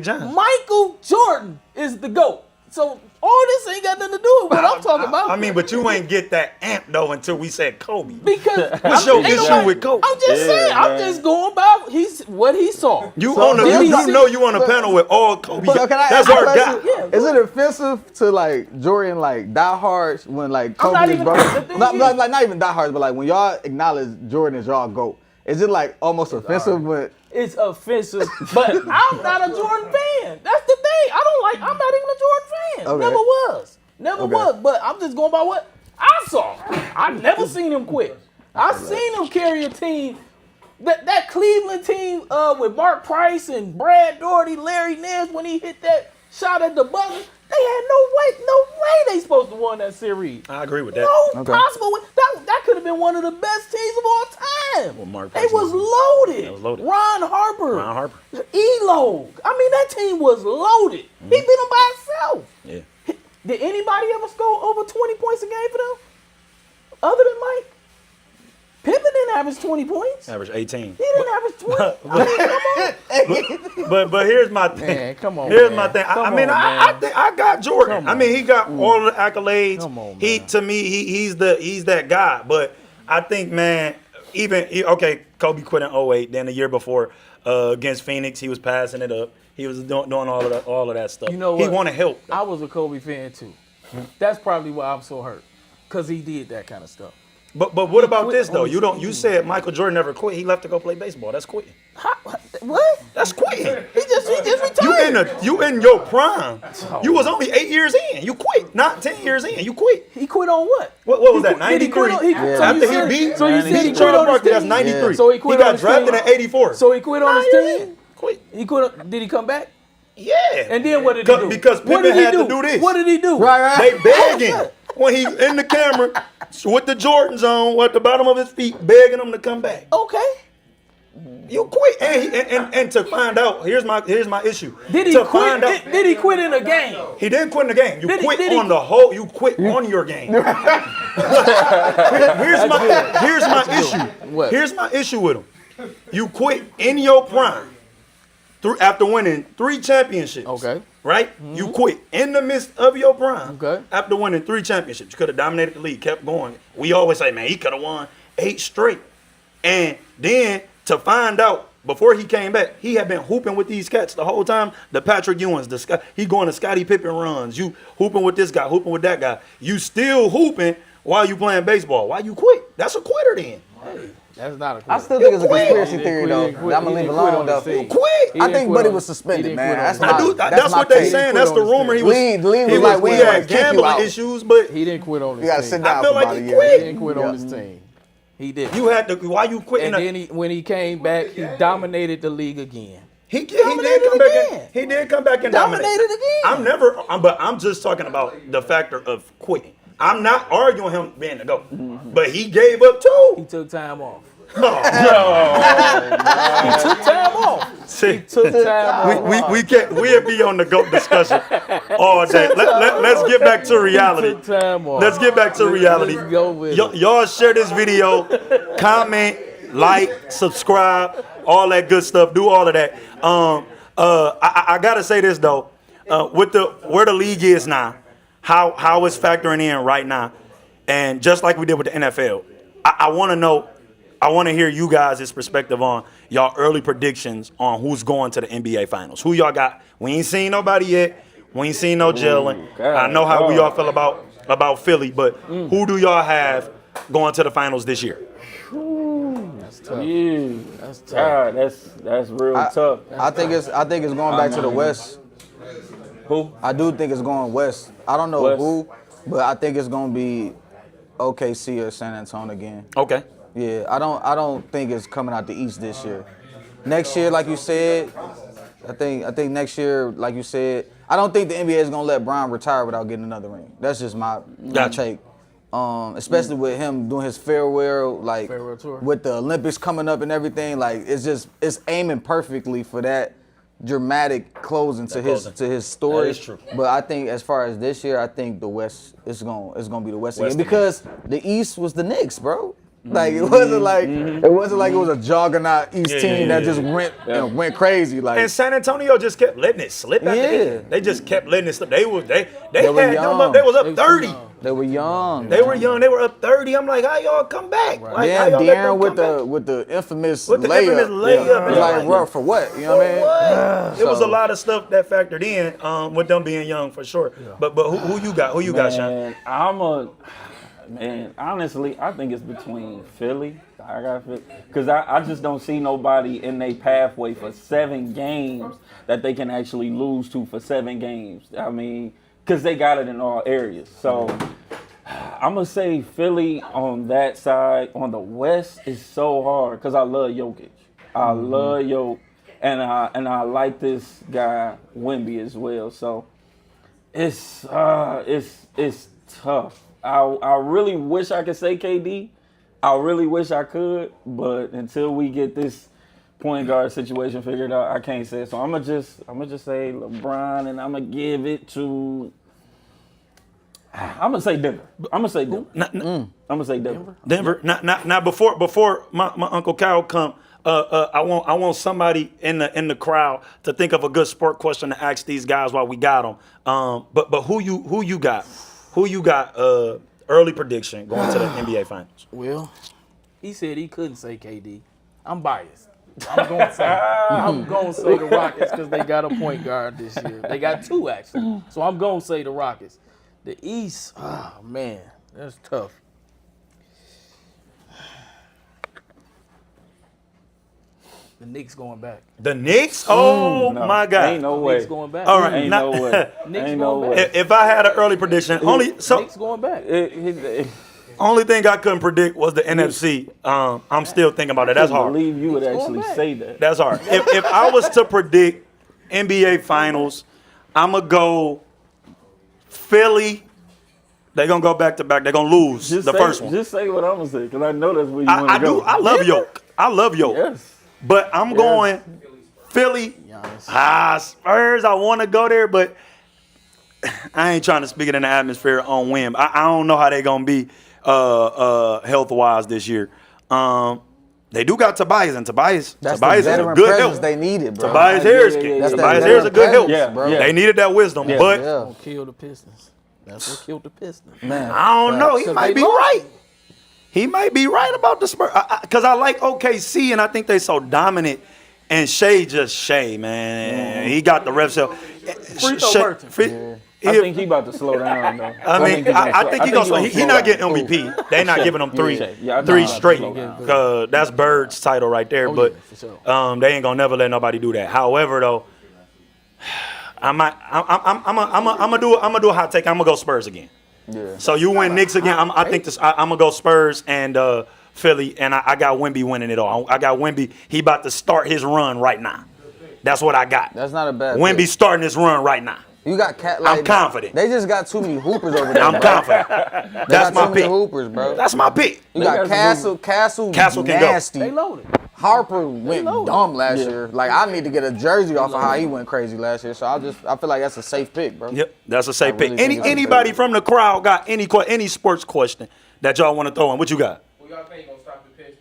Johnson? Michael Jordan is the GOAT. So all this ain't got nothing to do with what I'm talking about. I mean, but you ain't get that amp though until we said Kobe. because What's your ain't issue nobody- with Kobe? I'm just saying. I'm man. just going by what he saw. You So on the did he you see- know you on a panel with all Kobe. So can I That's ask our a guy. question? Is it offensive to like Jordan like diehards when like I'm not Kobe is even- brother? the thing Not, is- not even diehards, but like when y'all acknowledge Jordan as y'all GOAT, is it like almost offensive when It's offensive, but I'm not a Jordan fan. That's the thing. I'm not even a Jordan fan. Okay. Never was. Never Okay. was. But I'm just going by what I saw. I've never seen him quit. I seen him carry a team. That Cleveland team with Mark Price and Brad Daugherty, Larry Nance, when he hit that shot at the buzzer, they had no way they supposed to win that series. I agree with that. No possible way. That could have been one of the best teams of all time. Well, Mark They Price was was- loaded. They was loaded. Ron Harper. Ron Harper. Elo. I mean, that team was loaded. He beat them by himself. Yeah. Did anybody ever score over 20 points a game for them? Other than Mike? Pippen didn't average 20 points. Average 18. He didn't average 20. I mean, come on. But here's my thing. Man, come on, Here's man. my thing. Come I mean, on, I man. think I got Jordan. Come I mean, he got all the accolades. Come on, He man. to me, he's that guy. But I think, man, okay, Kobe quit in 08. Then the year before against Phoenix, he was passing it up. He was doing all of that stuff. You know He what? wanted help. I was a Kobe fan too. That's probably why I'm so hurt. Because he did that kind of stuff. But what about quit this though? on You his said Michael Jordan never quit. He left to go play baseball. That's quitting. What? That's quitting. He just retired. You in your prime. You was only 8 years in. You quit. Not 10 years in. You quit. He quit on what? What was that? Did he quit 93. on- he- so After you he said- beat so you said he quit Charles on his Barkley, that's team? 93. So he quit got on his drafted team? in 84. So he quit on his 9 years team? in. Quit. He quit. Did he come back? Yeah. And then what did he do? Because What Pippen did he had to do this. What did he do? right? They begging. When he in the camera with the Jordans on at the bottom of his feet, begging him to come back. Okay. You quit. And to find out, here's my issue. Did he to quit? find out, Did he quit in a game? he didn't quit in the game. You Did he- quit did he- on the whole. You quit on your game. Here's my issue. What? Here's my issue with him. You quit in your prime after winning 3 championships. Okay. Right? You quit in the midst of your prime. Okay. After winning 3 championships. You could have dominated the league, kept going. We always say, man, he could have won 8 straight. And then to find out before he came back, he had been hooping with these cats the whole time. The Patrick Ewings, he going to Scottie Pippen runs. You hooping with this guy, hooping with that guy. You still hooping while you playing baseball. Why you quit? That's a quitter then. That's not a I quit. still think it's a quit. conspiracy He theory didn't though. quit. He didn't I'm gonna quit. leave He it didn't quit alone on though. the team. Quit. He I didn't think quit Buddy on- was he suspended, didn't man. quit on That's the I my. do. That's That's my what they take. saying. He That's didn't the quit on rumor. his He was. Lee he was like, we he ain't gonna had kick you gambling out. issues, but He didn't quit on his You gotta team. sit down I feel for like about he a He quit. year. didn't quit on his team. He did. you had to. Why you quitting? And then when he came back, he dominated the league again. He did Dominated come back. again. He did come back and dominate. Dominated again. But I'm just talking about the factor of quitting. I'm not arguing him being the GOAT, but he gave up He too. took time off. Oh, He took time off. see, Took time off. we can't. We'll be on the GOAT discussion all day. Let's get back to reality. Took time off. Let's get back to reality. Let's go with it. Y'all share this video, comment, like, subscribe, all that good stuff. Do all of that. I gotta say this though, with where the league is now, how it's factoring in right now, and just like we did with the NFL, I want to know. I want to hear you guys' perspective on y'all early predictions on who's going to the NBA Finals. Who y'all got? We ain't seen nobody yet. We ain't seen no Jalen. I know how we all feel about Philly, but who do y'all have going to the finals this year? That's tough. Yeah, That's tough. God, that's real tough. I think it's going back to the West. Who? I do think it's going West. I don't know West. who, but I think it's gonna be OKC or San Antonio again. Okay. Yeah, I don't think it's coming out the East this year. Next year, like you said, I think next year, like you said, I don't think the NBA is gonna let Bron retire without getting another ring. That's just my Gotcha. take. Especially with him doing his farewell, like Farewell tour. with the Olympics coming up and everything, like it's aiming perfectly for that dramatic closing to his story. That is true. But I think as far as this year, I think the West is gonna be the West again again. because the East was the Knicks, bro. Like it wasn't like it was a juggernaut East team that just went crazy. Like And San Antonio just kept letting it slip at the Yeah. end. They just kept letting it slip. They were had them young. up. They was up They was 30. young. they were young. They were young. They were up 30. I'm like, how y'all come back? Like, how Then y'all let De'Aaron them with come back? with the infamous With the layup. infamous layup. It's Yeah. like, bro, for what? You know what I mean? What? It was a So- lot of stuff that factored in with them being young for sure. But who you got? Who you got, Sean? Man, honestly, I think it's between Philly. I got Philly because I just don't see nobody in their pathway for 7 games that they can actually lose to for 7 games. I mean, because they got it in all areas. So I'm gonna say Philly on that side. On the West is so hard because I love Jokic. I love Jokic, and I like this guy Wemby as well. So it's tough. I really wish I could say KD. I really wish I could, but until we get this point guard situation figured out, I can't say it. So I'm gonna just say LeBron, and I'm gonna give it to. I'm gonna say Denver. I'm gonna say Denver. Denver. Now before my Uncle Kyle come, I want somebody in the crowd to think of a good sport question to ask these guys while we got them. But who you got? Who you got? Early prediction going to the NBA Finals. Well, he said he couldn't say KD. I'm biased. I'm gonna say the Rockets because they got a point guard this year. They got 2 actually. So I'm gonna say the Rockets. The East, oh man, that's tough. The Knicks going back. The Knicks? Oh No, my God! Ain't no way. Knicks going back. All right, Ain't now- no way. Knicks Ain't no going way. back. If I had an early prediction, Knicks going back. only thing I couldn't predict was the NFC. I'm still thinking about it. That's I hard. believe you would Knicks actually going back. say that. That's hard. If I was to predict NBA Finals, I'm going to go Philly. They're going to go back to back. They're going to lose the first one. Just say what I'm gonna say, because I know that's where you want to I go. do. I love Yoke. I love Yoke. Yes. But I'm going Philly. Giannis. Spurs. I want to go there, but I ain't trying to speak it in the atmosphere on whim. I don't know how they're going to be health-wise this year. They do got Tobias, and Tobias That's is the a veteran good presence help. they needed, bro. Tobias Yeah, Harris, yeah, yeah, That's yeah. that Tobias Harris a veteran good help. presence, Yeah, bro. yeah. They needed that wisdom, Yeah. but Yeah. Gonna kill the Pistons. That's what killed the Pistons. Man, I don't know. He So might they be lost. right. He might be right about the Spurs because I like OKC, and I think they so dominant And Shea just Shea, man. He got the reps up. Free throw Burton. I think he about to slow down though. I mean, I think he gonna. He not getting MVP. They not giving him three Yeah, I think three he's about to straight. slow down. That's Bird's title right there. But for sure. they ain't gonna never let nobody do that. However, though, I'm gonna do a hot take. I'm gonna go Spurs again. Yeah. So you win Knicks again. I'm gonna go Spurs and Philly, and I got Wemby winning it all. I got Wemby. He about to start his run right now. That's what I got. That's not a bad Wemby pick. starting his run right now. You got cat. I'm confident. They just got too many hoopers over there. I'm bro. confident. They That's got my too many pick. hoopers, bro. That's my pick. You got Castle Castle can go. nasty. They loaded. Harper went loaded. dumb last year. Like I need to get a jersey off of how he went crazy last year. So I feel like that's a safe pick, bro. Yep, that's a safe really pick. think it's a Anybody safe from the crowd got any sports question that y'all want to throw in? What you got? Who y'all think gonna stop the Pistons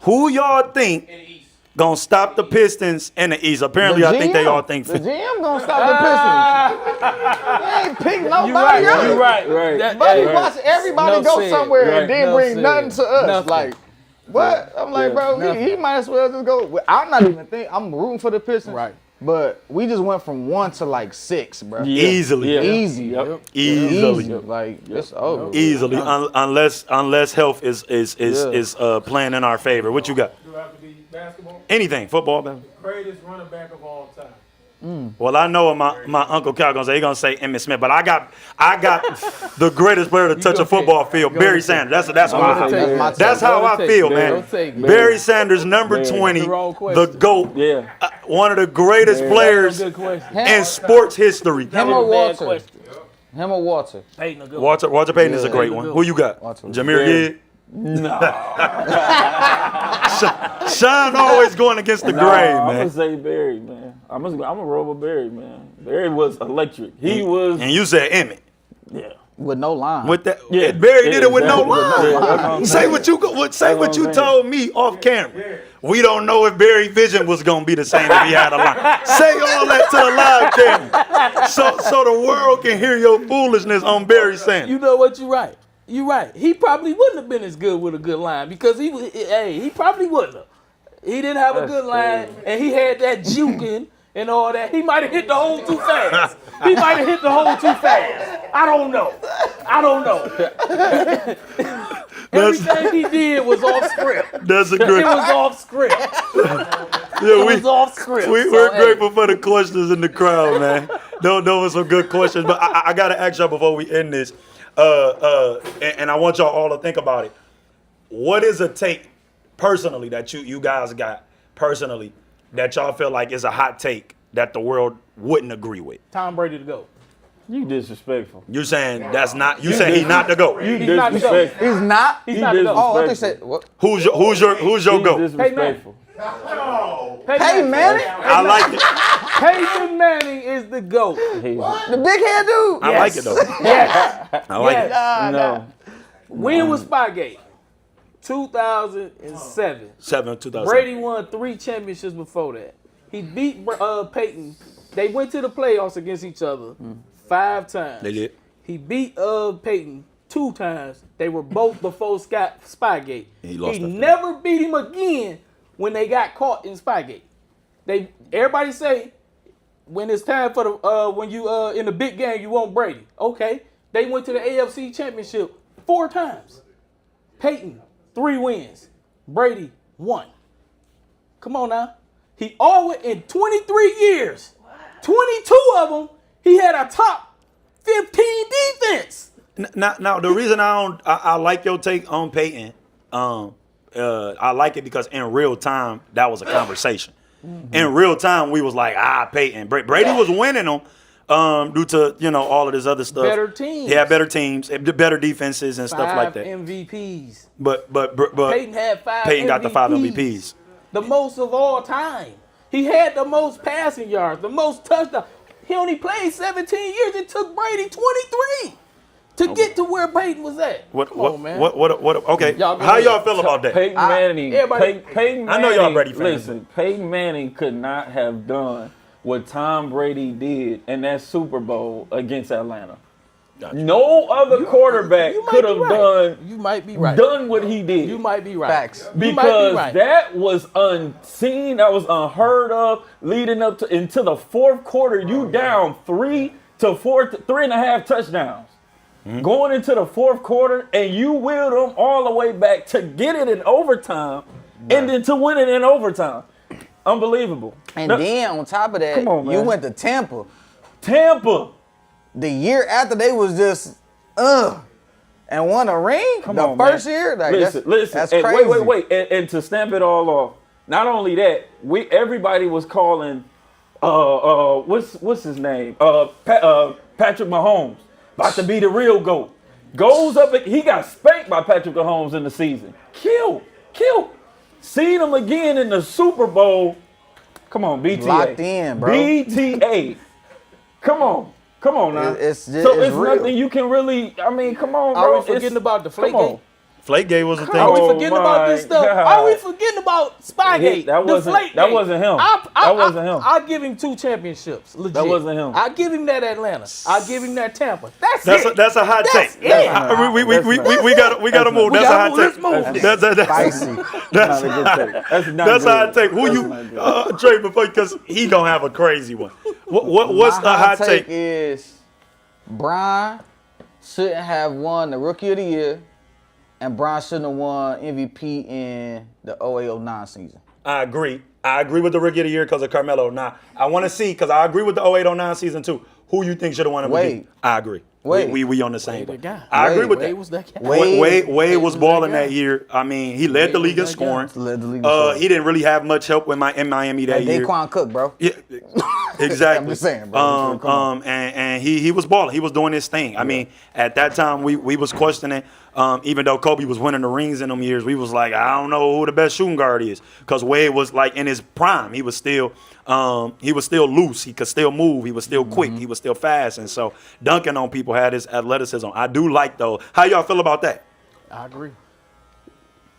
Who y'all think in the East? gonna stop the Pistons in the East? Apparently, I think they all think. the GM gonna stop the Pistons. He ain't pick nobody else. You right. Right. Buddy, watch everybody No go said. somewhere Right. and then No bring said. nothing to us. Nothing. Like, what? I'm like, bro, he might as well just go. I'm not even thinking. I'm rooting for the Pistons. Right. But we just went from 1 to like 6, bro. Yeah. Easily. Yeah. Easy. Yep. Easily. Like, it's over. Easily, unless health is playing in our favor. What you got? Do it have to be basketball? Anything? Football, man? Greatest running back of all time. Well, I know what my Uncle Cal gonna say. He gonna say Emmitt Smith, but I got the greatest player to touch a football field, Barry Sanders. That's That's my my that's how I feel, man. Don't take me. Barry Sanders, number Barry. 20, That's the wrong the question. GOAT, Yeah. one of the greatest players Good question. in sports history. Him or Walter? Him or Walter? Peyton a good Walter Payton is a great Yeah. one. Who you got? Walter. Jameer Barry. Gibb? Sean always going against the grain, I'm man. gonna say Barry, man. I'm gonna roll with Barry, man. Barry was electric. He was. And you said Emmett. Yeah. With no line. With that, Yeah. Barry did it with no Exactly. Yeah, that's what line. I'm Say saying. what you say what you I'm saying. told me off camera. We don't know if Barry Vision was gonna be the same if he had a line. Say all that to the live camera, so the world can hear your foolishness on Barry Sanders. You know what? You're right. You're right. He probably wouldn't have been as good with a good line because he probably wouldn't have. He didn't have a good line, and he had that juking and all that. He might have hit the hole too fast. He might have hit the hole too fast. I don't know. Everything he did was off script. That's a It great. was off script. Yeah, It was off script. we're So, hey, grateful for the questions in the crowd, man. Those were some good questions. But I gotta ask y'all before we end this, and I want y'all all to think about it. What is a take personally that you guys got personally that y'all feel like is a hot take that the world wouldn't agree with? Tom Brady to go. You disrespectful. You saying that's not? You saying he's not the GOAT? You He's not the GOAT. disrespectful. He's not? He's not the GOAT. Oh, I think said what? Who's your He's GOAT? disrespectful. Hey, Manning? I like it. Peyton Manning is the GOAT. He's- The big head dude? I like it though. Yes. I like it. Yes. No. When was Spygate? 2007. 2000. Brady won 3 championships before that. He beat Peyton. They went to the playoffs against each other 5 times. They did. He beat Peyton 2 times. They were both before Spygate. He lost that fight. never beat him again when they got caught in Spygate. Everybody say when it's time for the when you in the big game you want Brady. Okay, they went to the AFC Championship 4 times. Peyton 3 wins. Brady 1. Come on now. He always in 23 years, 22 of them he had a top 15 defense. Now the reason I like your take on Peyton, I like it because in real time that was a conversation. In real time we was like Peyton. Brady was winning them due to all of this other stuff. Better teams. He had better teams, better defenses and stuff like 5 that. MVPs. But Peyton had 5 Peyton got the 5 MVPs. MVPs. The most of all time. He had the most passing yards, the most touchdowns. He only played 17 years. It took Brady 23 to get to where Peyton was at. What? Come on, man. Okay, Y'all go how ahead. y'all feel about that? Peyton Manning. everybody- Peyton Manning. I know y'all Brady fans. Listen, Peyton Manning could not have done what Tom Brady did in that Super Bowl against Atlanta. No other quarterback You might could be have right. You might be right. done what he did. You might be right. Facts. You might be Because right. that was unseen, that was unheard of. Leading up to into the fourth quarter, you down 3.5 touchdowns. Going into the fourth quarter, and you willed them all the way back to get it in overtime, and then to win it in overtime. Unbelievable. And then on top of that, Come on, you man. went to Tampa. Tampa. The year after they was just and won a ring. Come the on, first man. year, like Listen. that's And crazy. wait. And to stamp it all off, not only that, everybody was calling what's his name? Patrick Mahomes. About to be the real GOAT. Goes up, he got spanked by Patrick Mahomes in the season. Killed. Seen him again in the Super Bowl. Come on, BTA. Locked in, bro. BTA. Come on now. It's it's real. nothing you can really. I mean, come on, bro. Are we It's- forgetting about the come on. Flakegate? Flakegate was a thing. Are we Oh, forgetting about this my stuff? God. Are we forgetting about Spygate? That wasn't- Deflategate? that wasn't him. That wasn't him. I'll give him 2 championships. Legit. That wasn't him. I'll give him that Atlanta. I'll give him that Tampa. That's it. That's a hot That's take. it. We got to move. That's a hot Let's take. move. That's Spicy. That's a good take. That's not That's good. a hot take. Who you Trey before because he gonna have a crazy one. What's My the hot take? is Brian shouldn't have won the Rookie of the Year, and Brian shouldn't have won MVP in the 08-09 season. I agree. I agree with the Rookie of the Year because of Carmelo. Now I want to see because I agree with the 08-09 season too. Who you think should have won MVP? Wade. I agree. Wade. We on the same. Wade the boat. guy. I agree with Wade that. was that guy. Wade was balling that that guy. year. I mean, he led the league in was that guy. scoring. Led the league in scoring. He didn't really have much help in Miami that Like year. Daquan Cook, bro. Yeah, exactly. I'm just saying, bro. Come on. And he was balling. He was doing his thing. I mean, at that time we was questioning. Even though Kobe was winning the rings in them years, we was like, I don't know who the best shooting guard is, because Wade was like in his prime. He was still loose. He could still move. He was still quick. He was still fast. And so dunking on people had his athleticism. I do like though. How y'all feel about that? I agree.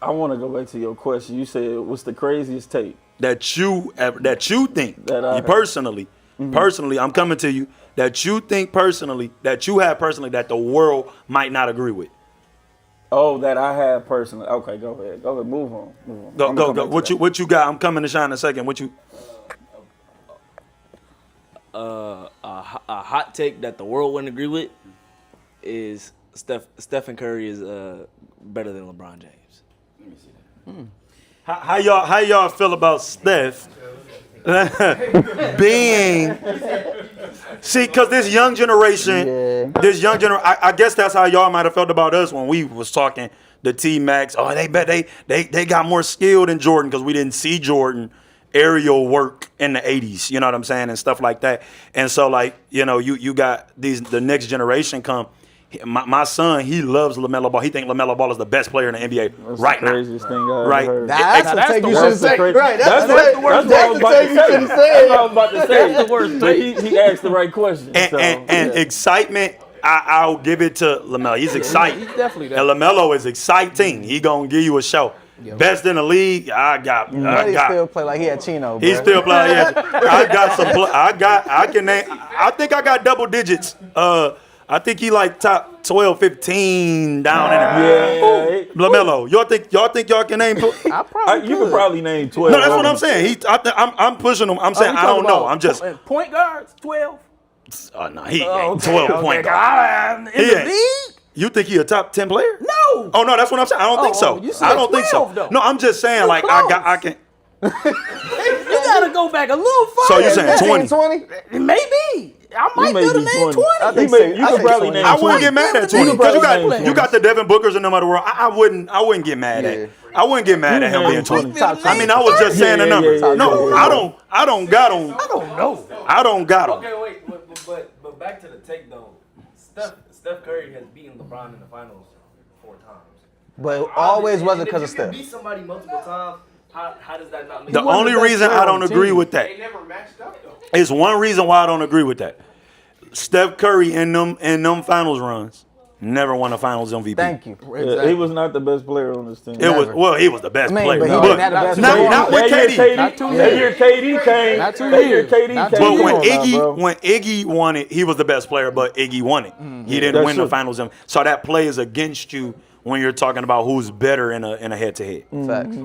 I want to go back to your question. You said, what's the craziest take? That you think That I you heard. personally, I'm coming to you, that you think personally, that you have personally, that the world might not agree with. Oh, that I have personally. Okay, go ahead. Move on. I'm Go. coming back to that. What you got? I'm coming to shine in a second. What you? A hot take that the world wouldn't agree with is Stephen Curry is better than LeBron James. How y'all feel about Steph being? See, because this young generation, I guess that's how y'all might have felt about us when we was talking the T-Max. Oh, they bet they got more skill than Jordan because we didn't see Jordan aerial work in the 80s, you know what I'm saying, and stuff like that. And so, like, you know, you got the next generation come. My son, he loves LaMelo Ball. He think LaMelo Ball is the best player in the NBA That's right the now. craziest thing I ever Right. heard. That's the take you should have said. crazy- Right. That's the what I was about to say. That's what I was about to say. That's the worst But he asked the right question. And, so, and yeah. excitement, I'll give it to LaMelo. He's exciting. He's definitely that. And LaMelo is exciting. He gonna give you a show. Best in the league. I got. He still play like he had Chino, bro. He still playing. I got some. I can name. I think I got double digits. I think he like top 12, 15 down in there. Yeah. LaMelo. Y'all think y'all can name? I probably You could probably name 12. No, that's what I'm saying. I'm pushing him. I'm saying I don't know. I'm just. point guards 12. No, he ain't 12 point guard. In the ain't. league? You think he a top 10 player? No. Oh no, that's what I'm saying. I don't think so. you said I don't think so. 12 though. No, I'm just saying You like close. I can. You gotta go back a little farther. So you saying 20? 20? Maybe. I might may be able to be name 20. 20. You could probably name I 20. wouldn't get mad at 20 You because probably you got the Devin Bookers and them of the world. I wouldn't get mad at. I wouldn't get mad at him being 20. I mean, I was just saying the number. No, I don't got him. I don't know. I don't got him. Okay, wait, but back to the take though. Steph Curry has beaten LeBron in the finals 4 times. But always wasn't because of If you Steph. beat somebody multiple times, how does that not make The only reason I don't agree with that never matched up though? is one reason why I don't agree with that. Steph Curry in them finals runs, never won a Finals MVP. Thank you. Yeah, he was not the best player on this team. It was he was the best I mean, player, but he but didn't have the best not, player. not with That year KD. Not 2 That years. year KD came. Not 2 That year years. KD Not came. 2 But years. when Come on now, bro. Iggy won it, he was the best player, but Iggy won it. He didn't That's win the true. Finals MVP. So that plays against you when you're talking about who's better in a head-to-head. Facts.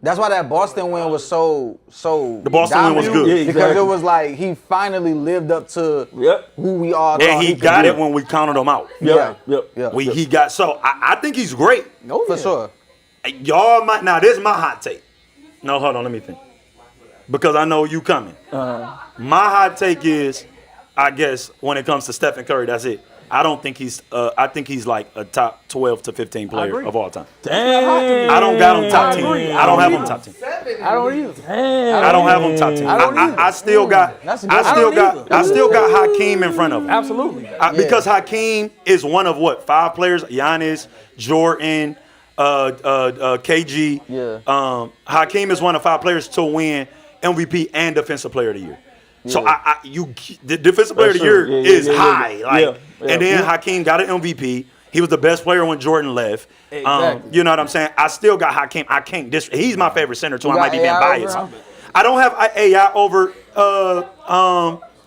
That's why that Boston win was so. The Boston win was dominant, good. Yeah, because exactly. it was like he finally lived up to Yep. who we all thought And he could got be. it when we counted him out. Yep. Yep. Yeah. He got so I think he's great. Oh, For yeah. sure. Y'all might now. This is my hot take. No, hold on. Let me think. Because I know you coming. My hot take is, I guess when it comes to Stephen Curry, that's it. I don't think he's. I think he's like a top 12 to 15 player agree. of all time. Damn. I don't got him top 10. agree. I don't have him top 10. I don't either. I don't have him top 10. I don't either. I still got. That's a good I one. still I got. don't either. I still got Hakeem in front of him. Absolutely. Because Hakeem is one of what 5 players? Giannis, Jordan, KG. Yeah. Hakeem is one of 5 players to win MVP and Defensive Player of the Year. So the Defensive Player of the That's true. Year Yeah, is yeah, yeah, high, yeah. like, Yeah, and then yeah. Hakeem got an MVP. He was the best player when Jordan left. Exactly. You know what I'm saying? I still got Hakeem. I can't he's my favorite center too. You I got might be being AI biased. over him? I don't have AI over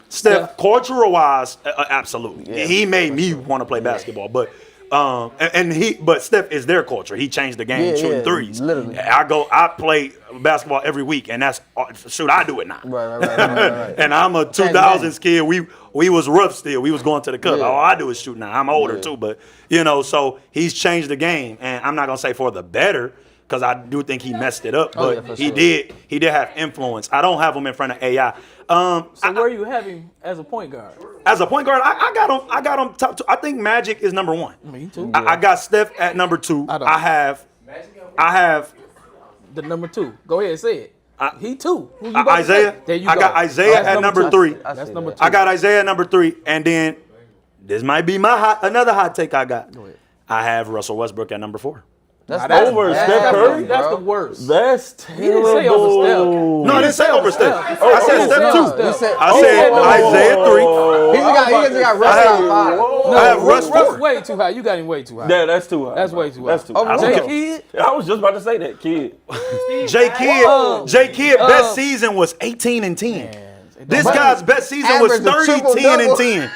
Steph. Cultural wise, absolutely. He made me want to play basketball, but but Steph is their culture. He changed the game Yeah, shooting yeah, threes. literally. I play basketball every week, and that's shoot. I do it now. Right. And I'm a 2000s kid. We was rough still. We was going to the cup. Yeah. All I do is shoot now. I'm older too, but so he's changed the game, and I'm not gonna say for the better, because I do think he messed it up. But yeah, for he sure. did have influence. I don't have him in front of AI. So where you have him as a point guard? As a point guard, I got him top 2. I think Magic is number 1. Me too. I got Steph at number 2. I don't. I have The number 2. Go ahead, say it. He too. Who you about to Isaiah. say? There you I go. got Isaiah That's at number 3. That's number 2. I got Isaiah at number 3, and then this might be another hot take I got. ahead. I have Russell Westbrook at number 4. That's over Steph Curry? That's bro. the worst. That's He didn't say over terrible. No, I didn't say over Steph. I said he Steph said 2. over Steph. I said Isaiah 3. He got Russ I top 5. No, I have Russ Russ 4. way too high. You got him way too high. Yeah, that's too high. That's way too high. That's too high. I don't Jay care. Kidd. I was just about to say that, kid. Jay Kidd best season was 18 and 10. This guy's best season was Average a 30, 10, triple-double. and 10.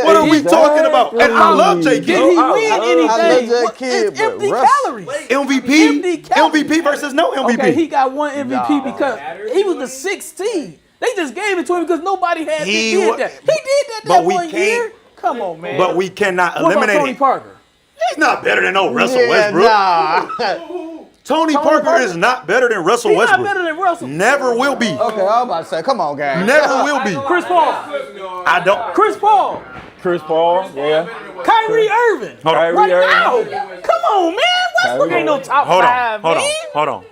What are we talking about? And I love Jay Did Kidd. he I win love anything? Jay What- Kidd, it's but empty Russ- calories. MVP? Empty calories. MVP versus no MVP. Okay, he got one MVP because he was the 16th. They just gave it to him because nobody had He did wa- that. He did that but we one can't- year. Come on, man. But we cannot what about eliminate Tony it. Parker? He's not better than no Russell Yeah, Westbrook. nah. Tony Parker is not better than Russell He's Westbrook. not better than Russell. Never will be. Okay, I was about to say, come on, gang. Never will be. Chris Paul. I don't. Chris Paul. Chris Paul, yeah. Kyrie Irving. Hold on. Kyrie Right Irving. now. Come on, man. Westbrook ain't no top Hold 5, on. man. Hold on.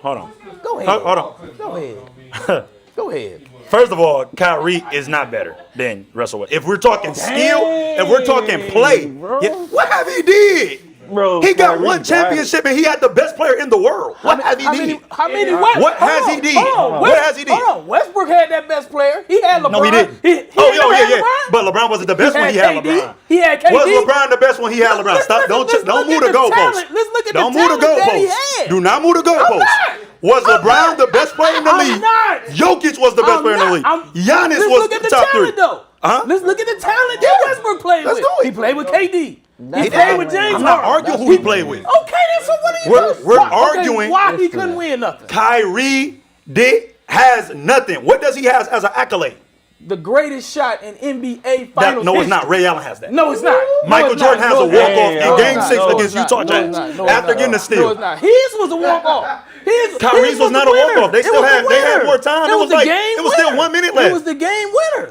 Go ahead. Hold on. Go ahead. Go ahead. First of all, Kyrie is not better than Russell Westbrook. If we're talking skill, if we're talking play, what have he did? Bro, He got Kyrie one championship and he had the best player in the world. What have he did? How many? What has he did? What has he did? Hold on. Westbrook had that best player. He had LeBron. No, he didn't. He Oh, had yeah. LeBron. But LeBron wasn't the best when he had KD. LeBron. He had KD. Was LeBron the best when he had LeBron? Stop! Don't move the goalposts. Let's look at Don't the move the talent that he goalposts. had. Do not move the goalposts. not. Was LeBron the best player in the I'm league? not. Jokic was the best I'm player in the not. league. I'm- Giannis Let's was look at the the top 3. talent, though. Huh? Let's look at the talent that Westbrook played Let's with. do it. He played with KD. He did. played with James I'm not Harden. arguing who he played with. Okay, then so what are you We're- doing? we're Why- okay, arguing- why he couldn't win nothing. Kyrie has nothing. What does he have as an accolade? The greatest shot in NBA Finals. No, it's not. history. Ray Allen has that. No, it's not. No, Michael it's Jordan not. has No, a it's not. walk-off No, in it's Game not. 6 No, against it's not. Utah No, Jazz it's not. No, after it's getting the not. steal. No, it's not. His was a walk-off. Kyrie's was not a walk-off. They still had more time. It It was was the like game it was still winner. 1 minute It left. was the game winner.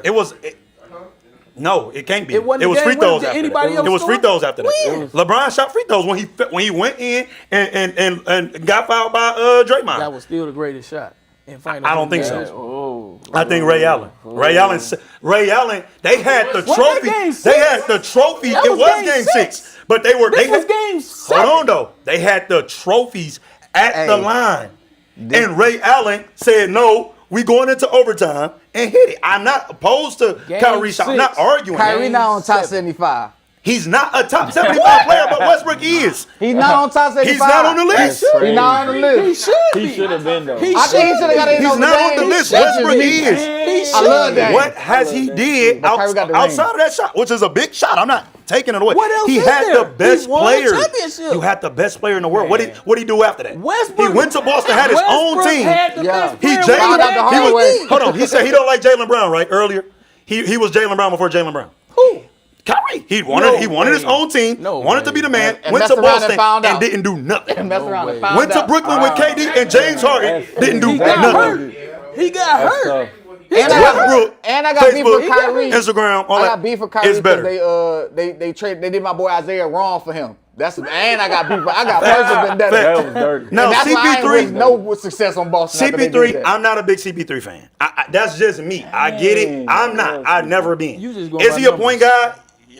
No, it can't be. It wasn't was the free game throws winner. after Anybody that. else It was score? free throws after that. When? LeBron shot free throws when he went in and got fouled by Draymond. That was still the greatest shot in Finals. I don't think NBA. so. I think Ray Allen. Ray Allen. They had the Was that trophy. game six? They had the trophy. That It was was game game six. 6. But they were. This they was had, game 7. Hold on though. They had the trophies at the Hey. line, and Ray Allen said, "No, we going into overtime," and hit it. I'm not opposed to Game Kyrie shot. I'm not 6. arguing. Kyrie that. now on top 7. 75. He's not a top 75 player, but Westbrook is. He's not on top 75. He's not on the list. He's not on the list. He should have been though. I think he should have got in. He's not on the list. Westbrook is. I love that. What has he did But Kyrie got the outside ring. of that shot, which is a big shot? I'm not taking it away. What else he is had there? the best He won a player. championship. You had the best player in the world. What did he do after that? Westbrook. He went to Boston, had his own Westbrook team. had the Yeah. best He player Jalen. with out the that hard He way. was, hold on. He said he don't like Jalen Brown, right? Earlier, he was Jalen Brown before Jalen Brown. Who? Kyrie. He wanted his own team. No wanted to way. be the man. And went to messed around and Boston found and out. didn't do nothing. And messed around and found Went to out. Brooklyn with KD and James Harden. Didn't do He got nothing. hurt. He got hurt. tough. And I got Westbrook, and I got beef with Facebook, Kyrie. Instagram, all I that. got beef with Kyrie It's better. because they did my boy Isaiah wrong for him. And I got beef. I got personal vendetta. Fact. That was dirty. Now, And that's why I ain't wish CP3, no success on Boston. after they did CP3, that. I'm not a big CP3 fan. That's just me. I get it. I'm not. I've never been. You just going Is by he a numbers. point guard?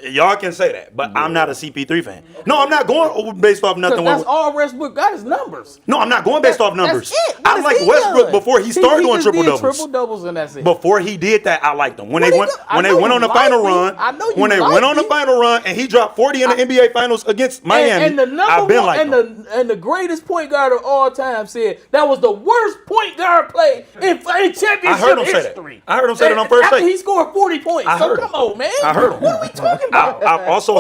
Y'all can say that, but I'm not a CP3 fan. No, I'm not going based off nothing. That's all Westbrook got is numbers. No, I'm not going based off numbers. That's it. What I has like he Westbrook done? before he started doing just triple did doubles. Triple doubles and that's it. Before he did that, I liked them. When What they he went do? I when they know went you on the like final me. run, I know you when they like went on the me. final run and he dropped 40 in the NBA Finals against Miami, And the number I've been one, like them. and the greatest point guard of all time said that was the worst point guard play in championship I heard him say that. history. I heard him say that on first After take. he scored 40 points. I So heard come him. on, man. I heard him. What are we talking about? I've also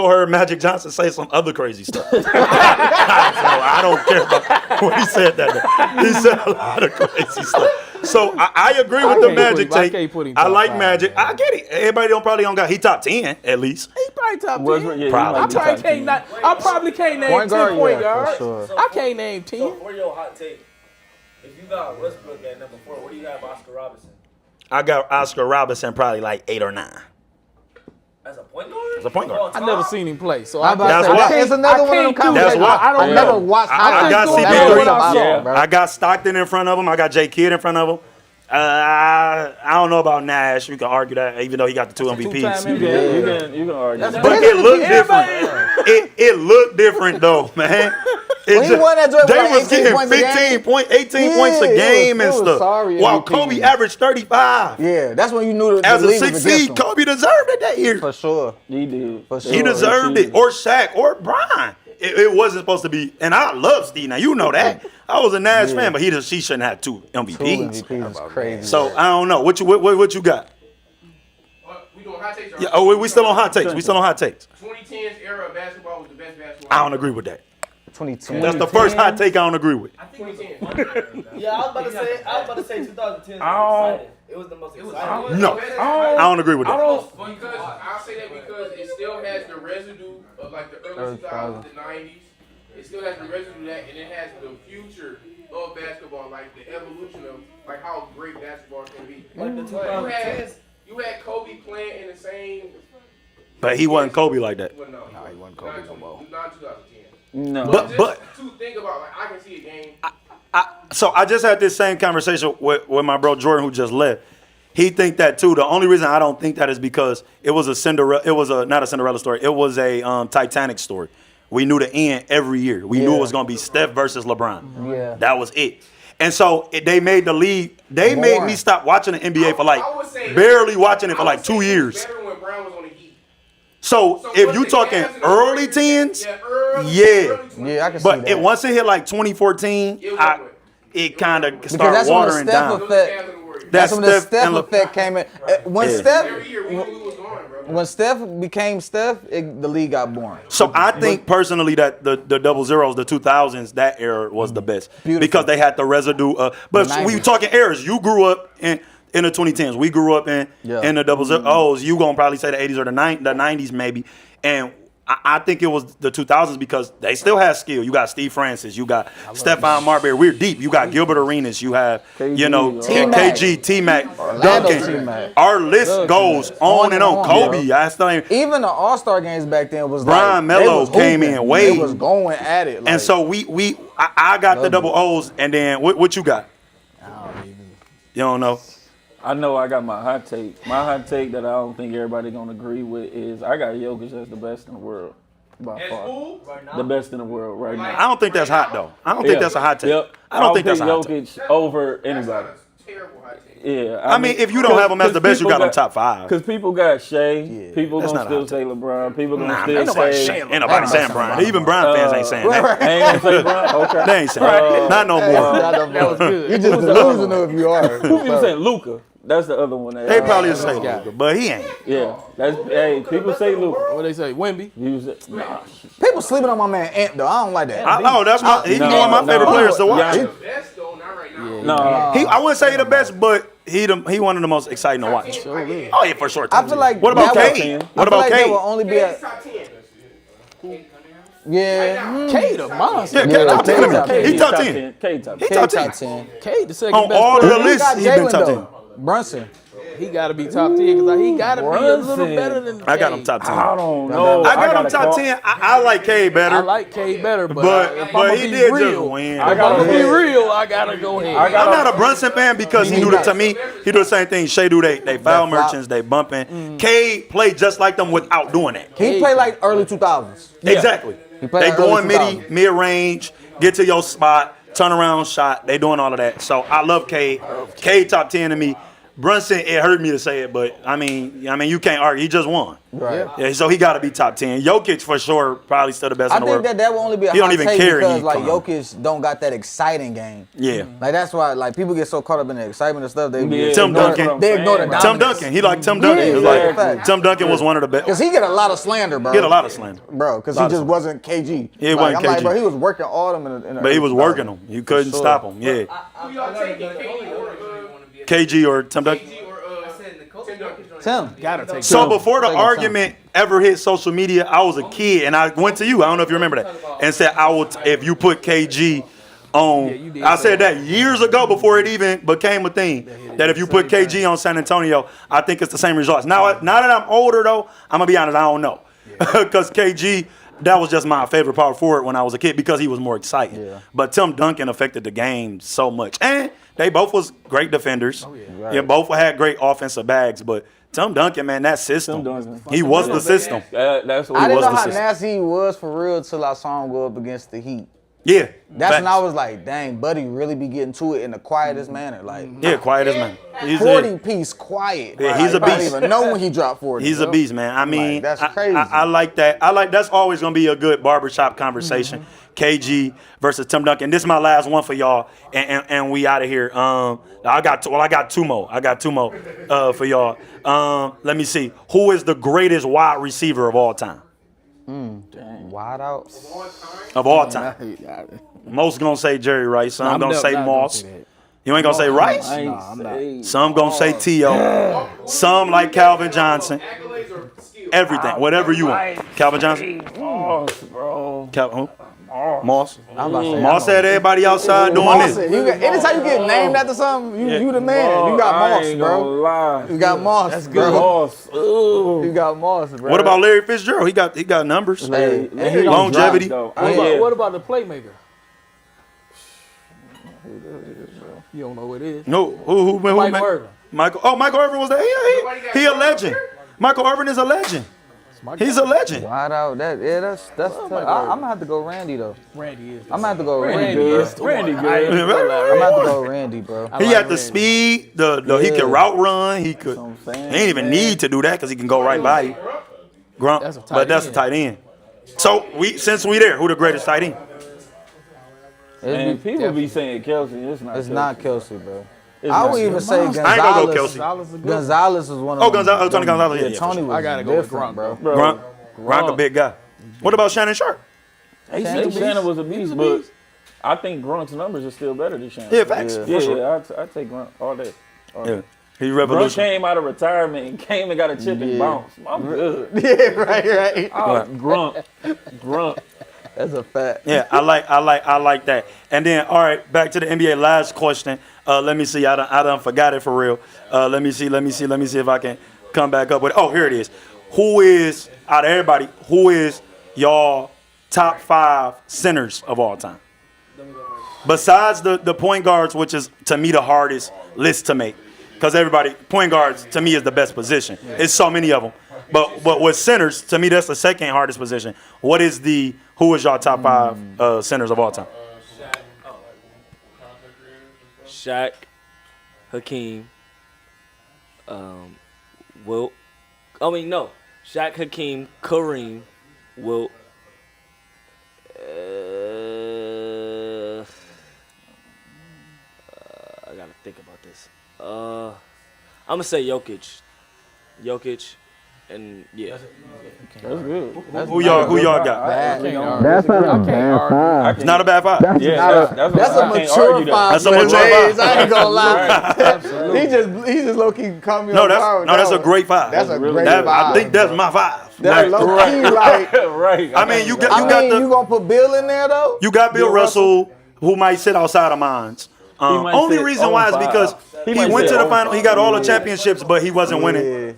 heard Magic Johnson say some other crazy stuff. So I don't care about what he said that day. He said a lot of crazy stuff. So I agree with the can't Magic put him- I take. can't put him I top like five, Magic. man. I get it. Everybody probably don't got he top 10 at least. He probably top 10. Westbrook, yeah, he Probably. might I be probably top can't 10. I probably can't name Point 10 guard, point yeah, for guards. sure. I can't name 10. So for your hot take, if you got Westbrook at number 4, where do you have Oscar Robertson? I got Oscar Robinson probably like 8 or 9. As a point guard? As a point guard. All I never time? seen him play, so I'm about That's to say, why. it's another I one of them can't do That's conversations. why. I don't I never know. watched I highlights. got just going CP3. by what I saw, bro. I got Stockton in front of him. I got Jay Kidd in front of him. I don't know about Nash. We can argue that, even though he got the 2 two-time MVPs. MVP. You can argue. That's that. But it looked different. It looked different though, man. When he won that joint with they like was 18 getting points a 15 game. point, 18 Yeah, points a it game was- and it was stuff. sorry While MVP. Kobe averaged 35. Yeah, that's when you knew the As a league 6 was against seed, him. Kobe deserved it that year. For sure. He did. For sure. He deserved it. Or Shaq or Bron. It wasn't supposed to be. And I love Steve. Now you know that. I was a Nash fan, but he shouldn't have 2 Two MVPs. MVPs is crazy. So I don't know. What you got? We doing hot takes? Yeah, oh, we still on hot takes. We still on hot takes. 2010s era of basketball was the best basketball. I don't agree with that. 2010. That's the first hot take I don't agree with. I think it was fun. Yeah, I was about to say 2010 was Oh. exciting. It was the most exciting. No, I don't agree with that. Because I'll say that because it still has the residue of like the early 2000s, the 90s. It still has the residue of that, and it has the future of basketball, like the evolution of like how great basketball can be. Like the But 2010s. you had Kobe playing in the same. But he wasn't Kobe like that. Well, no, he wasn't Kobe no more. Not 2010. No. But Just to think about, like I can see a game. so I just had this same conversation with my bro Jordan who just left. He think that too. The only reason I don't think that is because it was not a Cinderella story. It was a Titanic story. We knew the end every year. We knew it was going to be Steph versus LeBron. Yeah. That was it. And so they made the league. They made me stop watching the NBA for like I would say- barely watching it for I like would 2 say years. Better when Brown was on the Heat. So So if was you the talking Cavs in the early Warriors? tens, Yeah, early yeah. 20s. Yeah, I can see but that. once it hit like 2014, It was over. it kind of Because started that's when the watering Steph down. Those effect. Cavs and the Warriors. That's when the Steph Steph and Le- effect came in. When Yeah. Every year we knew we was going, bro. When Steph became Steph, the league got boring. So I think personally that the double zeros, the 2000s, that era was the best because they had the residue. But The we 90s. talking eras. You grew up in the 2010s. We grew up in the double zeros. You gonna probably say the 80s or the 90s maybe. And I think it was the 2000s because they still had skill. You got Steve Francis. You got Stephon Marbury. We're deep. You got Gilbert Arenas. You have, T-Mac. KG, T-Mac, Orlando Duncan. T-Mac. Our list goes on and on. Kobe. I still ain't. Even the All-Star games back then was Brian like, they Melo was came hooping. in way- They was going at it. Like, And so I got the double O's, and then what you got? You don't know? I know I got my hot take. My hot take that I don't think everybody gonna agree with is I got Jokic as the best in the world by At far. school, The best in the world right now. I don't think that's hot though. I don't think that's a hot take. Yep. I don't think that's a pick hot take. Jokic over anybody. terrible hot take. Yeah, I mean, if you don't have him as the best, you got him top 5. Because people got Shea. People That's gonna not a still hot say LeBron. People gonna Nah, still ain't nobody say. saying. Ain't nobody saying Brian. Even Brian fans ain't saying that. Ain't gonna say LeBron. Okay. They ain't saying that. Not no more. That was good. You just delusional if you are. Who people saying Luca? That's the other one. They probably say Luka, but he ain't. Yeah. That's hey. People say Luca. What they say? Wemby. People sleeping on my man Ant though. I don't like that. That's my. He's one of my favorite players to watch. Yeah. Best though, not right now. No. I wouldn't say he the best, but he one of the most exciting to watch. Oh yeah, for sure. I feel like What about that Cade? would- What I feel about like that Cade? will only be He's a top 10. yeah. Cade a monster. Yeah, Cade top 10 to me. Cade He top 10. K top He 10. top Top 10. 10. Cade the second On best all player. the lists, got he been Jalen top 10. though. Brunson. He got to be top 10 because he got to be a little Brunson. better than I got him Cade. top 10. I don't know. I got him gotta top call- 10. I like Cade better. I like Cade better, but But I'ma he be did real, just win. I If gotta I'm gonna be go- real, I gotta go ahead. I got- I'm not a Brunson fan because he do to me. He do the same thing. Shea do they foul merchants, they bumping. Cade played just like them without doing that. He played like early 2000s. Exactly. played They like going early mid range, get to your spot, turn around shot. They doing all of that. So I love Cade. Cade top 10 to me. Brunson, it hurt me to say it, but I mean you can't argue. He just won. Right. Yeah, so he got to be top 10. Jokic for sure, probably still the best I in the think world. that will only be a He don't hot even take care, because he like come on. Jokic don't got that exciting game. Yeah. Like that's why like people get so caught up in the excitement and stuff. They Yeah, Tim ignore, Duncan. They ignore the Tim dominance. Tim Duncan. He like Tim Duncan. Yeah, He was like, exactly. Tim Duncan was one of the best. Cause he get a lot of slander, bro. He had a lot of slander. bro. Cause he Lot of just slander. wasn't KG. Yeah, he like, wasn't I'm like, KG. bro, he was working all them in the But he was early working 2000s. them. You couldn't sure. stop him. Yeah. Who y'all taking? KD or KG or Tim Duncan. KG or Tim Duncan? Tim. Gotta take. So before the Take him argument ever hit social media, I was a kid and I went to you. I don't know if you remember that, and said I would if you put KG on. you did I say said that years ago before it even became a thing. That if you put KG on San Antonio, I think it's the same results. Now that I'm older though, I'm gonna be honest, I don't know, because KG. That was just my favorite power forward when I was a kid because he was more exciting. Yeah. But Tim Duncan affected the game so much, and they both was great defenders. Yeah, both had great offensive bags, but Tim Duncan, man, that system, Tim Duncan. he was the system. That's what I he didn't was. know the how system. nasty he was for real till I saw him go up against the Heat. Yeah, That's when facts. I was like, dang, Buddy really be getting to it in the quietest manner. Like, Yeah, quiet as man. He's 40 piece quiet. Yeah, Like, he's a I don't beast. even know when he dropped 40. He's a bro. beast, man. I mean, that's I- crazy. I like that. That's always gonna be a good barbershop conversation. KG versus Tim Duncan. This is my last one for y'all, and we out of here. I got two more. For y'all. Let me see. Who is the greatest wide receiver of all time? Wide out. Of all time. Most gonna say Jerry Rice. Some gonna say Moss. You ain't gonna say Rice? Some gonna say T.O. Some like Calvin Johnson. Accolades or skills? Everything, whatever you want. Calvin Johnson. Moss, bro. Moss. I'm about to say, Moss said everybody outside doing Moss, this. anytime you get named after something, you the man. You got I Moss, ain't bro. gonna lie. You got Moss. That's good. Moss. Ooh. You got Moss, bro. What about Larry Fitzgerald? He got numbers. Hey, and he don't Longevity. drop, Though. What about the playmaker? You don't know who it is. No, who Mike made- Irvin. Michael Irvin was there. He a legend. Michael Irvin is a legend. He's a legend. Wide out. That's tough. I'm gonna have to go Randy though. Randy is. I'm gonna have to go Randy. Randy is. Randy good. Right, I'm right, gonna right. have to go Randy, bro. He had the speed. He Yeah. could route run. He could. I'm He saying, ain't even need to do that because he can go right by you. Grunt, That's a tight but that's a end. tight end. So since we there, who the greatest tight end? And people be saying Kelsey. It's not. It's Kelsey. not Kelsey, bro. It's I not would even Kelsey. say I ain't gonna go Gonzalez. Kelsey. Gonzalez is one of Oh, them. Gonzalez. Tony Gonzalez. Yeah, for Tony sure. was I gotta go with different, Gronk, bro. Bro, Gronk a big guy. What about Shannon Sharp? He said Shannon was a beast, but I think Grunk's numbers are still better than Shannon. Yeah, facts. Yeah, For sure. I take Grunt all day. Yeah. He Grunt revolutionary. came out of retirement and came and got a chip and bounced. I'm good. Yeah, right. Grunt. That's a fact. Yeah, I like that. And then, all right, back to the NBA. Last question. Let me see. I done forgot it for real. Let me see if I can come back up with it. Oh, here it is. Who is, out of everybody, who is y'all top 5 centers of all time? Besides the point guards, which is, to me, the hardest list to make. Because point guards, to me, is the best position. It's so many of them. But with centers, to me, that's the second hardest position. Who is y'all top 5 centers of all time? Shaq, Hakeem, Wilt. I mean, no. Shaq, Hakeem, Kareem, Wilt. I gotta think about this. I'm gonna say Jokic, and yeah. That's good. Who y'all got? Bad. That's not a bad five. It's not a bad five. Yeah, that's That's what a I can't mature argue that. five. That's a for his mature five. age, I ain't gonna lie. Absolutely. he just low key caught me No, on fire. that's a great five. That's a great That- five. I think that's my five. That's Like, low key like. Right. I mean, you got you gonna put Bill in there though? you got Bill Russell, who might sit outside of mines. might Only sit reason why is 0-5. because He he might went sit to the final. He got all the 0-5. championships, but he wasn't winning. Yeah.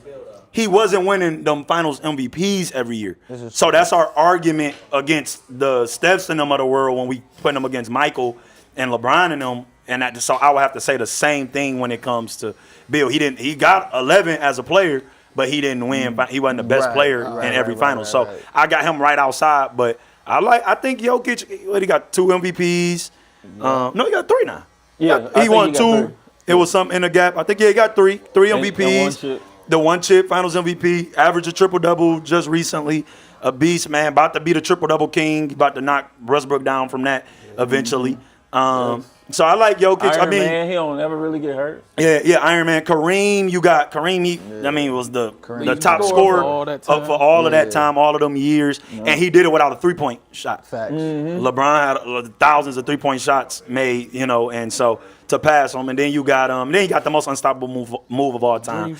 He wasn't winning them finals MVPs every year. So that's our argument against the Stephs and them of the world when we put them against Michael and LeBron and them. And so I would have to say the same thing when it comes to Bill. He got 11 as a player, but he didn't win. He wasn't the best player in every final. So I got him right outside. But I think Jokic. What he got 2 MVPs. No, he got 3 now. Yeah, he won 2. It was something in the gap. I think he got 3 And MVPs. one chip. The one chip Finals MVP, averaged a triple double just recently. A beast, man. About to be the triple double king. About to knock Westbrook down from that eventually. So I like Jokic. Iron Man, he don't ever really get hurt. Yeah, Iron Man. Kareem, you got Kareem. He was the top scorer for all that time. for all of that time, all of them years, and he did it without a 3-point shot. Facts. LeBron had thousands of 3-point shots made, and so to pass him, and then you got the most unstoppable move of all time.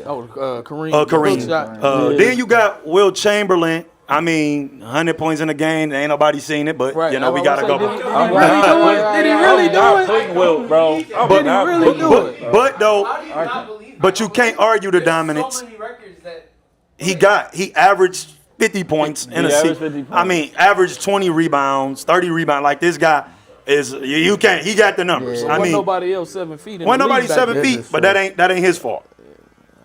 Oh, Kareem. Kareem. Hook shot. Then you got Will Chamberlain. I mean, 100 points in the game. Ain't nobody seen it, but Right. we gotta go. Did he really do it? Putting Wilt, bro. Did he really do it? But but you can't argue the dominance. So many records that He averaged 50 points in a He averaged season. 50 points. I mean, averaged 20 rebounds, 30 rebounds. Like this guy is, you can't. He got the numbers. I Wasn't mean, nobody else 7 feet. when nobody's 7 feet, but that ain't his fault.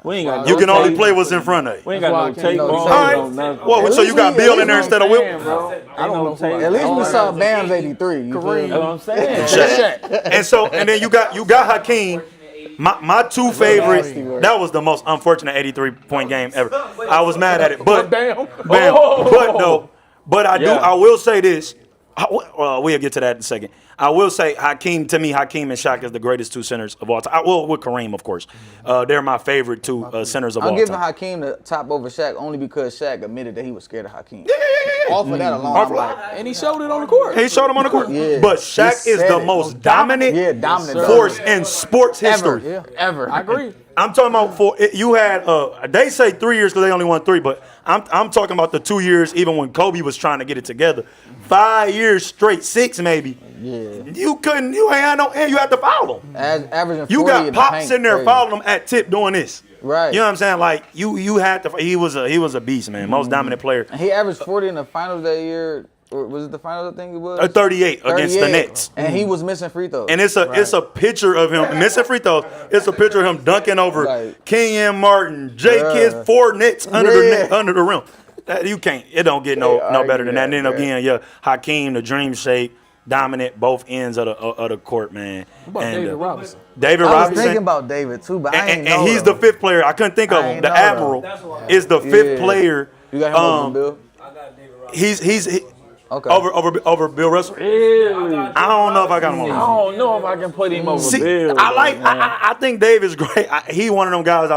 We ain't got You no can only tape. play what's in front of you. We ain't got no That's why I tape can't on. know. All right. no nothing. Well, so you got Bill in there instead of Wilt. I don't know. tape. At least we saw Bam's 83. You feel me? That's what I'm saying. And then you got Hakeem. My 2 favorite. That was the most unfortunate 83-point game ever. I was mad at it, but Bam. But Yeah. I will say this. We'll get to that in a second. I will say Hakeem and Shaq is the greatest 2 centers of all time. Well, with Kareem, of course. They're my favorite 2 centers of all I'm giving time. Hakeem the top over Shaq only because Shaq admitted that he was scared of Hakeem. Off of that alone, Off I'm of like, And he showed it on the court. He showed him on the court. Yeah. But Shaq He is said the it. most dominant dominant force in sports history. Yeah. ever. I agree. I'm talking about you had they say 3 years because they only won 3, but I'm talking about the 2 years even when Kobe was trying to get it together. 5 years straight, 6 maybe. Yeah. You ain't had no hand. You had to foul him. Averaging 40 You in got the Pops paint, in there crazy. fouling him at tip doing this. Right. You know what I'm saying? Like you had to. He was a beast, man. Most dominant player. And he averaged 40 in the finals that year. Or was it the finals? I think it was. 38 against the 38. Nets. And he was missing free throws. And it's a picture of him missing free throws. It's a picture of him dunking over Right. Kenyon Martin, Jay Kidd, 4 Nets under the rim. You can't. It don't get no better than that. And then again, Hakeem, the dream shape, dominant both ends of the court, man. What about David Robinson? David I was Robinson. thinking about David too, but I ain't know and he's though. the 5th player. I couldn't think of I him. ain't The know Admiral is the 5th player. You got him over Bill? I got David Robinson. He's Okay. over Bill Russell. Really? I don't know if I got him I over. don't know if I can put him over See, Bill. I think Dave is great. He one of them guys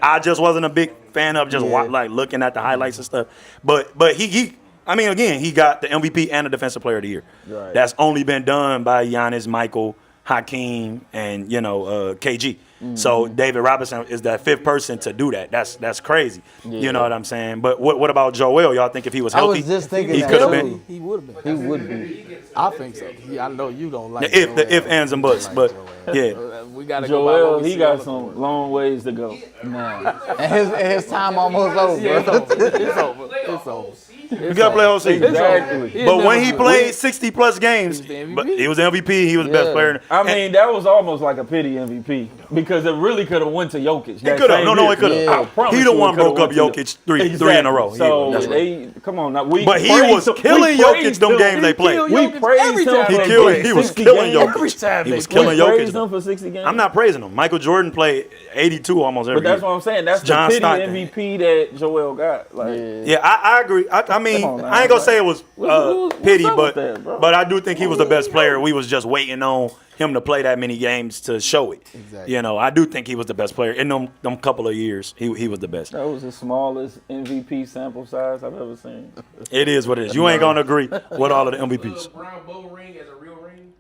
I just wasn't a big fan of, just like looking at the highlights and stuff. But he I mean, again, he got the MVP and the Defensive Player of the Year. Right. That's only been done by Giannis, Michael, Hakeem, and KG. So David Robinson is that 5th person to do that. That's crazy. You know what I'm saying? But what about Joel? Y'all think if he was I healthy, was just thinking he that could have too. been? He would have been. He would be. I think so. I know you don't like If the Joel. if ands and buts, but yeah. We gotta go by what Joel, we he see got on the some court. long ways to go. And his time almost over. Yeah, it's over. It's over. It's over. You gotta play whole season. Exactly. But when he played 60+ games, He was the MVP. but he was the MVP. He was the best Yeah. player. I mean, that was almost like a pity MVP because it really could have went to Jokic. It could have. No, it could have. Yeah. I promise He the you it one coulda broke up went to Jokic three in a row. So That's right. come on now. But he was killing Jokic them games they played. We praised him time. for He was 60 killing games. Jokic. Every time He was they killing We praised Jokic. him for 60 games. I'm not praising him. Michael Jordan played 82 almost every But that's year. what I'm saying. That's John the pity Stockton. MVP that Joel got. Like, Yeah, I agree. I mean, Come on, man. I ain't gonna say it was What's pity, up but with that, bro? but I do think he was the best player. We was just waiting on him to play that many games to show it. Exactly. You know, I do think he was the best player in them couple of years. He was the best. that was the smallest MVP sample size I've ever seen. It is what it is. You ain't gonna agree with all of the MVPs. Brown bow ring as a real ring?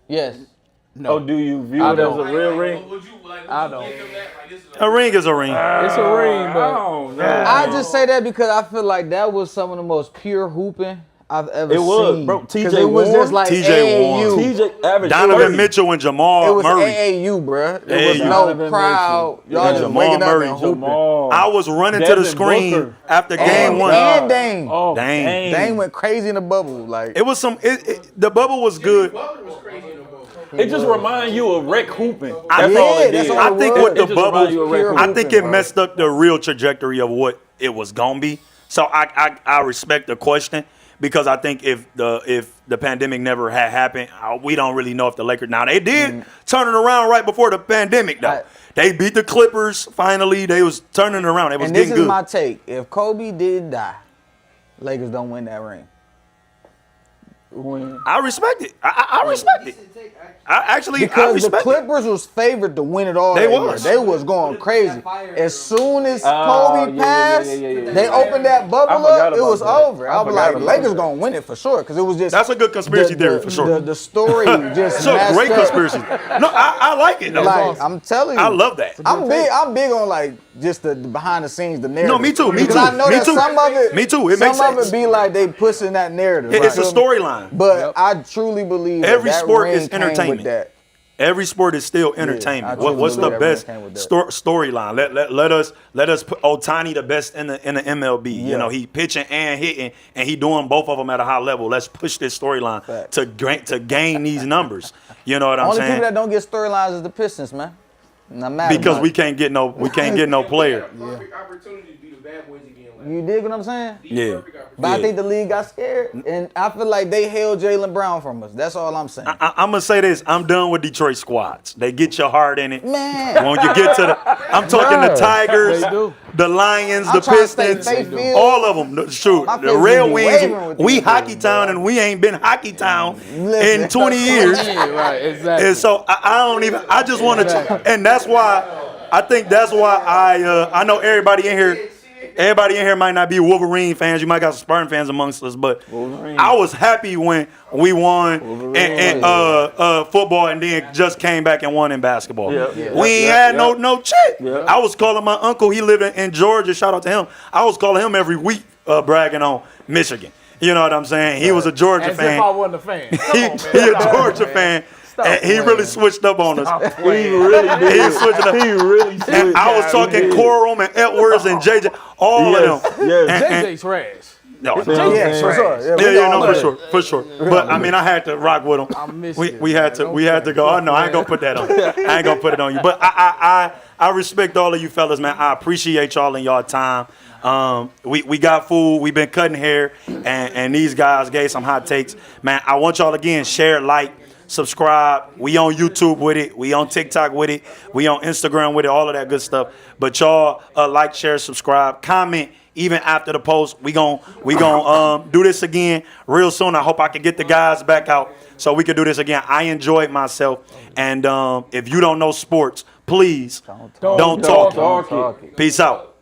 Yes. Oh, do you view I it as a don't. real ring? Would you like? I Would don't. you give them that? Like, this is A ring is a ring. It's a ring, I but don't know. I just say that because I feel like that was some of the most pure hooping I've ever It was, seen. bro. 'Cause TJ it was Warren? just like TJ Warren. AAU. TJ averaged Donovan 30. Mitchell and It Jamal was Murray. AAU, bruh. It was AAU. no Donovan crowd. Mitchell. Y'all Yeah, just Jamal waking up Murray, and hooping. Jamal. I was running to Devin the screen Booker. after game one. And Dame. Oh, Dang. Dame went crazy in the bubble. Like It was some. The bubble was good. Butler was crazy in the bubble. It just reminds you of rec hooping. I That's think- all it that's did. all I think was. with the It just remind you of rec I hooping. think it messed up the real trajectory of what it was gonna be. So I respect the question because I think if the pandemic never had happened, we don't really know if the Lakers. Now they did turn it around right before the pandemic though. They beat the Clippers finally. They was turning it around. It was and this getting is good. my take. If Kobe did die, Lakers don't win that ring. I respect it. I respect it. I Because the respect it. Clippers was favored to win it all. They that year. was. They was going crazy. As soon as Oh, Kobe yeah, passed, yeah. they opened that bubble I forgot up. It about was that. over. I I was forgot like, about Lakers that. gonna win it for sure. Because it was just That's a good conspiracy theory for sure. The story just It's a messed great up. conspiracy. No, I like it though. Like I'm telling you, I love that. I'm big on like just the behind the scenes, the narrative. No, me too, me Because too, I know me that too. some of it, Me too, it makes some of sense. it be like they pushing that narrative. It's a right? storyline. But I truly believe Every that sport ring is came with entertainment. that. Every sport is still entertainment. I truly What's the believe best everyone came with that. storyline? Let us put Ohtani the best in the MLB. You Yeah. know, he pitching and hitting, and he doing both of them at a high level. Let's push this storyline Facts. to gain these numbers. You know what I'm Only saying? people that don't get storylines is the Pistons, man. And I'm mad Because about we it. can't get no player. Perfect opportunity to be the bad boys again. Like, You dig what I'm saying? the Yeah. perfect opportunity. But I think the league got scared, and I feel like they held Jaylen Brown from us. That's all I'm saying. I'm gonna say this. I'm done with Detroit squads. They get your heart in it. Man. When you get to the, I'm talking the Bruh, Tigers, they do. the Lions, I'm the trying to stay Pistons, faith-filled. all of them. Shoot, My the feelings Red be wavering Wings. with We these Hockey dudes, Town, bro. and we ain't been Hockey Town in Listen. 20 years. Yeah, right, exactly. And so I don't even. I just want to, and that's why I think that's why I know everybody in here. Everybody in here might not be Wolverine fans. You might got some Spartan fans amongst us, but Wolverine. I was happy when we won in football and then just came back and won in basketball. Yeah. We ain't Yeah. had no check. Yeah. I was calling my uncle. He lived in Georgia. Shout out to him. I was calling him every week, bragging on Michigan. You know what I'm saying? He was a Georgia as fan. if I wasn't a fan. Come He on, man. a Stop Georgia playing, fan. man. Stop And he really playing. switched up on us. Stop He playing. really He did. switched up. He really switched. And I was talking Corum and Edwards and JJ, all Yes, of them. yes. And- JJ trash. no, Yeah. no. Yeah, for sure. Yeah, we yeah, all no, know for that. sure, for sure. But I mean, I had to rock with I him. missed We it, had to man. we had to go. I know I ain't gonna put that on. I ain't gonna put it on you. But I respect all of you fellas, man. I appreciate y'all and y'all time. We got food. We've been cutting hair, and these guys gave some hot takes, man. I want y'all again share, like, subscribe. We on YouTube with it. We on TikTok with it. We on Instagram with it. All of that good stuff. But y'all like, share, subscribe, comment. Even after the post, we gon' do this again real soon. I hope I can get the guys back out so we can do this again. I enjoyed myself, and if you don't know sports, please don't talk Talk it. Peace out.